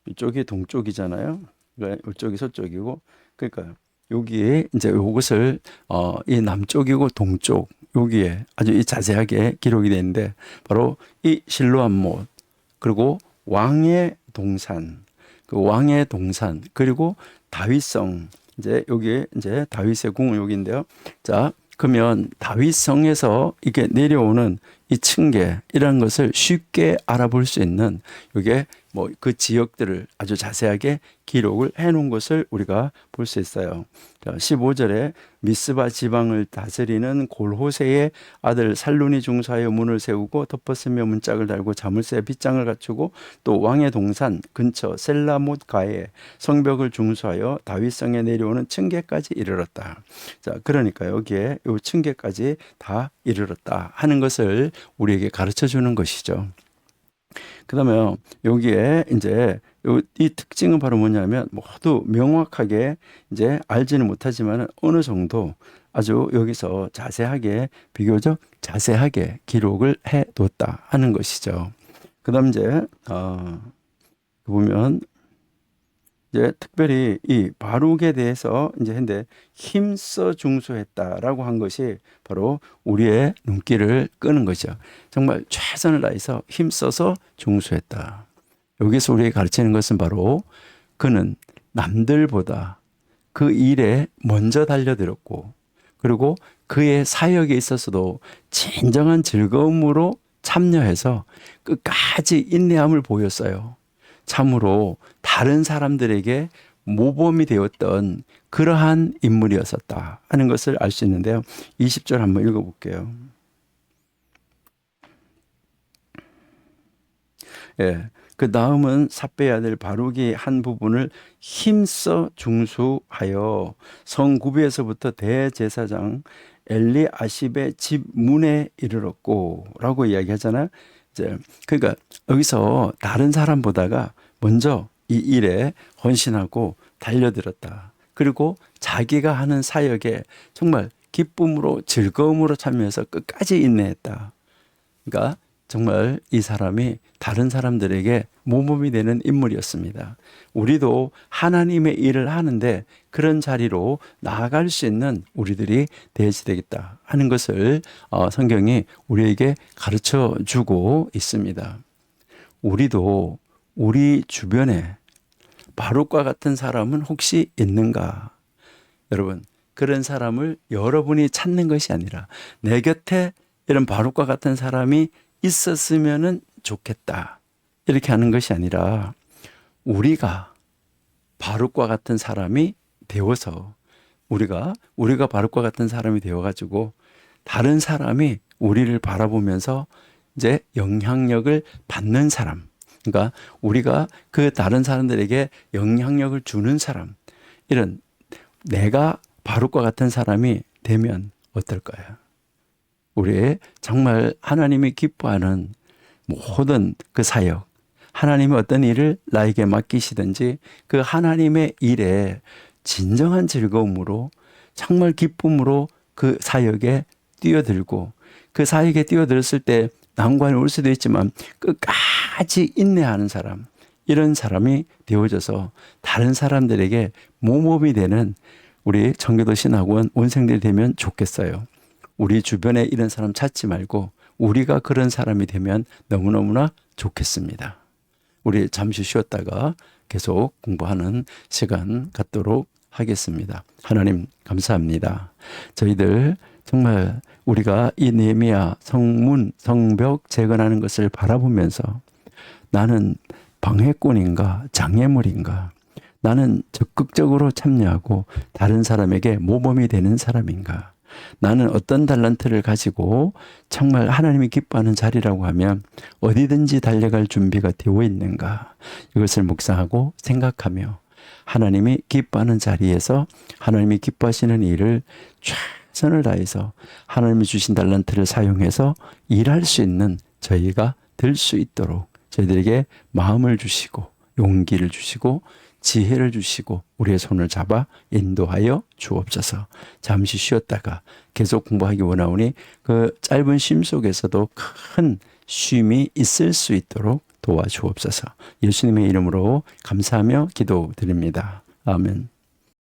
이쪽이 동쪽이잖아요. 그러니까 이쪽이 서쪽이고, 그러니까 여기에 이제 요것을 이 남쪽이고 동쪽 여기에 아주 이 자세하게 기록이 되는데 바로 이 실로암 못 그리고 왕의 동산, 그 왕의 동산 그리고 다윗성 이제 여기 이제 다윗의 궁은 여기인데요. 자, 그러면 다윗성에서 이게 내려오는 이 층계 이런 것을 쉽게 알아볼 수 있는 이게 뭐 그 지역들을 아주 자세하게 기록을 해 놓은 것을 우리가 볼 수 있어요. 자, 15절에 미스바 지방을 다스리는 골호세의 아들 살룬이 중수하여 문을 세우고 덮었으며 문짝을 달고 자물쇠 빗장을 갖추고 또 왕의 동산 근처 셀라못 가에 성벽을 중수하여 다윗성에 내려오는 층계까지 이르렀다. 자, 그러니까 여기에 요 층계까지 다 이르렀다 하는 것을 우리에게 가르쳐 주는 것이죠. 그다음에 여기에 이제 이 특징은 바로 뭐냐면 모두 명확하게 이제 알지는 못하지만 어느 정도 아주 여기서 자세하게 비교적 자세하게 기록을 해 뒀다 하는 것이죠. 그다음 이제 보면 이제 특별히 이 바룩에 대해서 이제 했는데 힘써 중수했다라고 한 것이 바로 우리의 눈길을 끄는 거죠. 정말 최선을 다해서 힘써서 중수했다. 여기서 우리에게 가르치는 것은 바로 그는 남들보다 그 일에 먼저 달려들었고 그리고 그의 사역에 있어서도 진정한 즐거움으로 참여해서 끝까지 인내함을 보였어요. 참으로 다른 사람들에게 모범이 되었던 그러한 인물이었었다 하는 것을 알 수 있는데요. 20절 한번 읽어볼게요. 예, 그 다음은 삿배의 아들 바룩이 한 부분을 힘써 중수하여 성구비에서부터 대제사장 엘리아십의 집 문에 이르렀고 라고 이야기하잖아요. 이제 그러니까 여기서 다른 사람보다가 먼저 이 일에 헌신하고 달려들었다. 그리고 자기가 하는 사역에 정말 기쁨으로 즐거움으로 참여해서 끝까지 인내했다. 그러니까 정말 이 사람이 다른 사람들에게 모범이 되는 인물이었습니다. 우리도 하나님의 일을 하는데 그런 자리로 나아갈 수 있는 우리들이 되어야 되겠다 하는 것을 성경이 우리에게 가르쳐 주고 있습니다. 우리도 우리 주변에 바룩과 같은 사람은 혹시 있는가? 여러분, 그런 사람을 여러분이 찾는 것이 아니라 내 곁에 이런 바룩과 같은 사람이 있었으면 좋겠다, 이렇게 하는 것이 아니라 우리가 바룩과 같은 사람이 되어서 우리가 바룩과 같은 사람이 되어가지고 다른 사람이 우리를 바라보면서 이제 영향력을 받는 사람, 그러니까 우리가 그 다른 사람들에게 영향력을 주는 사람, 이런 내가 바룩과 같은 사람이 되면 어떨까요? 우리의 정말 하나님이 기뻐하는 모든 그 사역, 하나님이 어떤 일을 나에게 맡기시든지 그 하나님의 일에 진정한 즐거움으로 정말 기쁨으로 그 사역에 뛰어들고, 그 사역에 뛰어들었을 때 난관이 올 수도 있지만 끝까지 인내하는 사람, 이런 사람이 되어져서 다른 사람들에게 모범이 되는 우리 청교도 신학원 원생들이 되면 좋겠어요. 우리 주변에 이런 사람 찾지 말고 우리가 그런 사람이 되면 너무너무나 좋겠습니다. 우리 잠시 쉬었다가 계속 공부하는 시간 갖도록 하겠습니다. 하나님 감사합니다. 저희들 정말 우리가 이 느헤미야 성문, 성벽 재건하는 것을 바라보면서 나는 방해꾼인가 장애물인가, 나는 적극적으로 참여하고 다른 사람에게 모범이 되는 사람인가, 나는 어떤 달란트를 가지고 정말 하나님이 기뻐하는 자리라고 하면 어디든지 달려갈 준비가 되어 있는가, 이것을 묵상하고 생각하며 하나님이 기뻐하는 자리에서 하나님이 기뻐하시는 일을 최선을 다해서 하나님이 주신 달란트를 사용해서 일할 수 있는 저희가 될 수 있도록 저희들에게 마음을 주시고 용기를 주시고 지혜를 주시고 우리의 손을 잡아 인도하여 주옵소서. 잠시 쉬었다가 계속 공부하기 원하오니 그 짧은 쉼 속에서도 큰 쉼이 있을 수 있도록 도와주옵소서. 예수님의 이름으로 감사하며 기도드립니다. 아멘.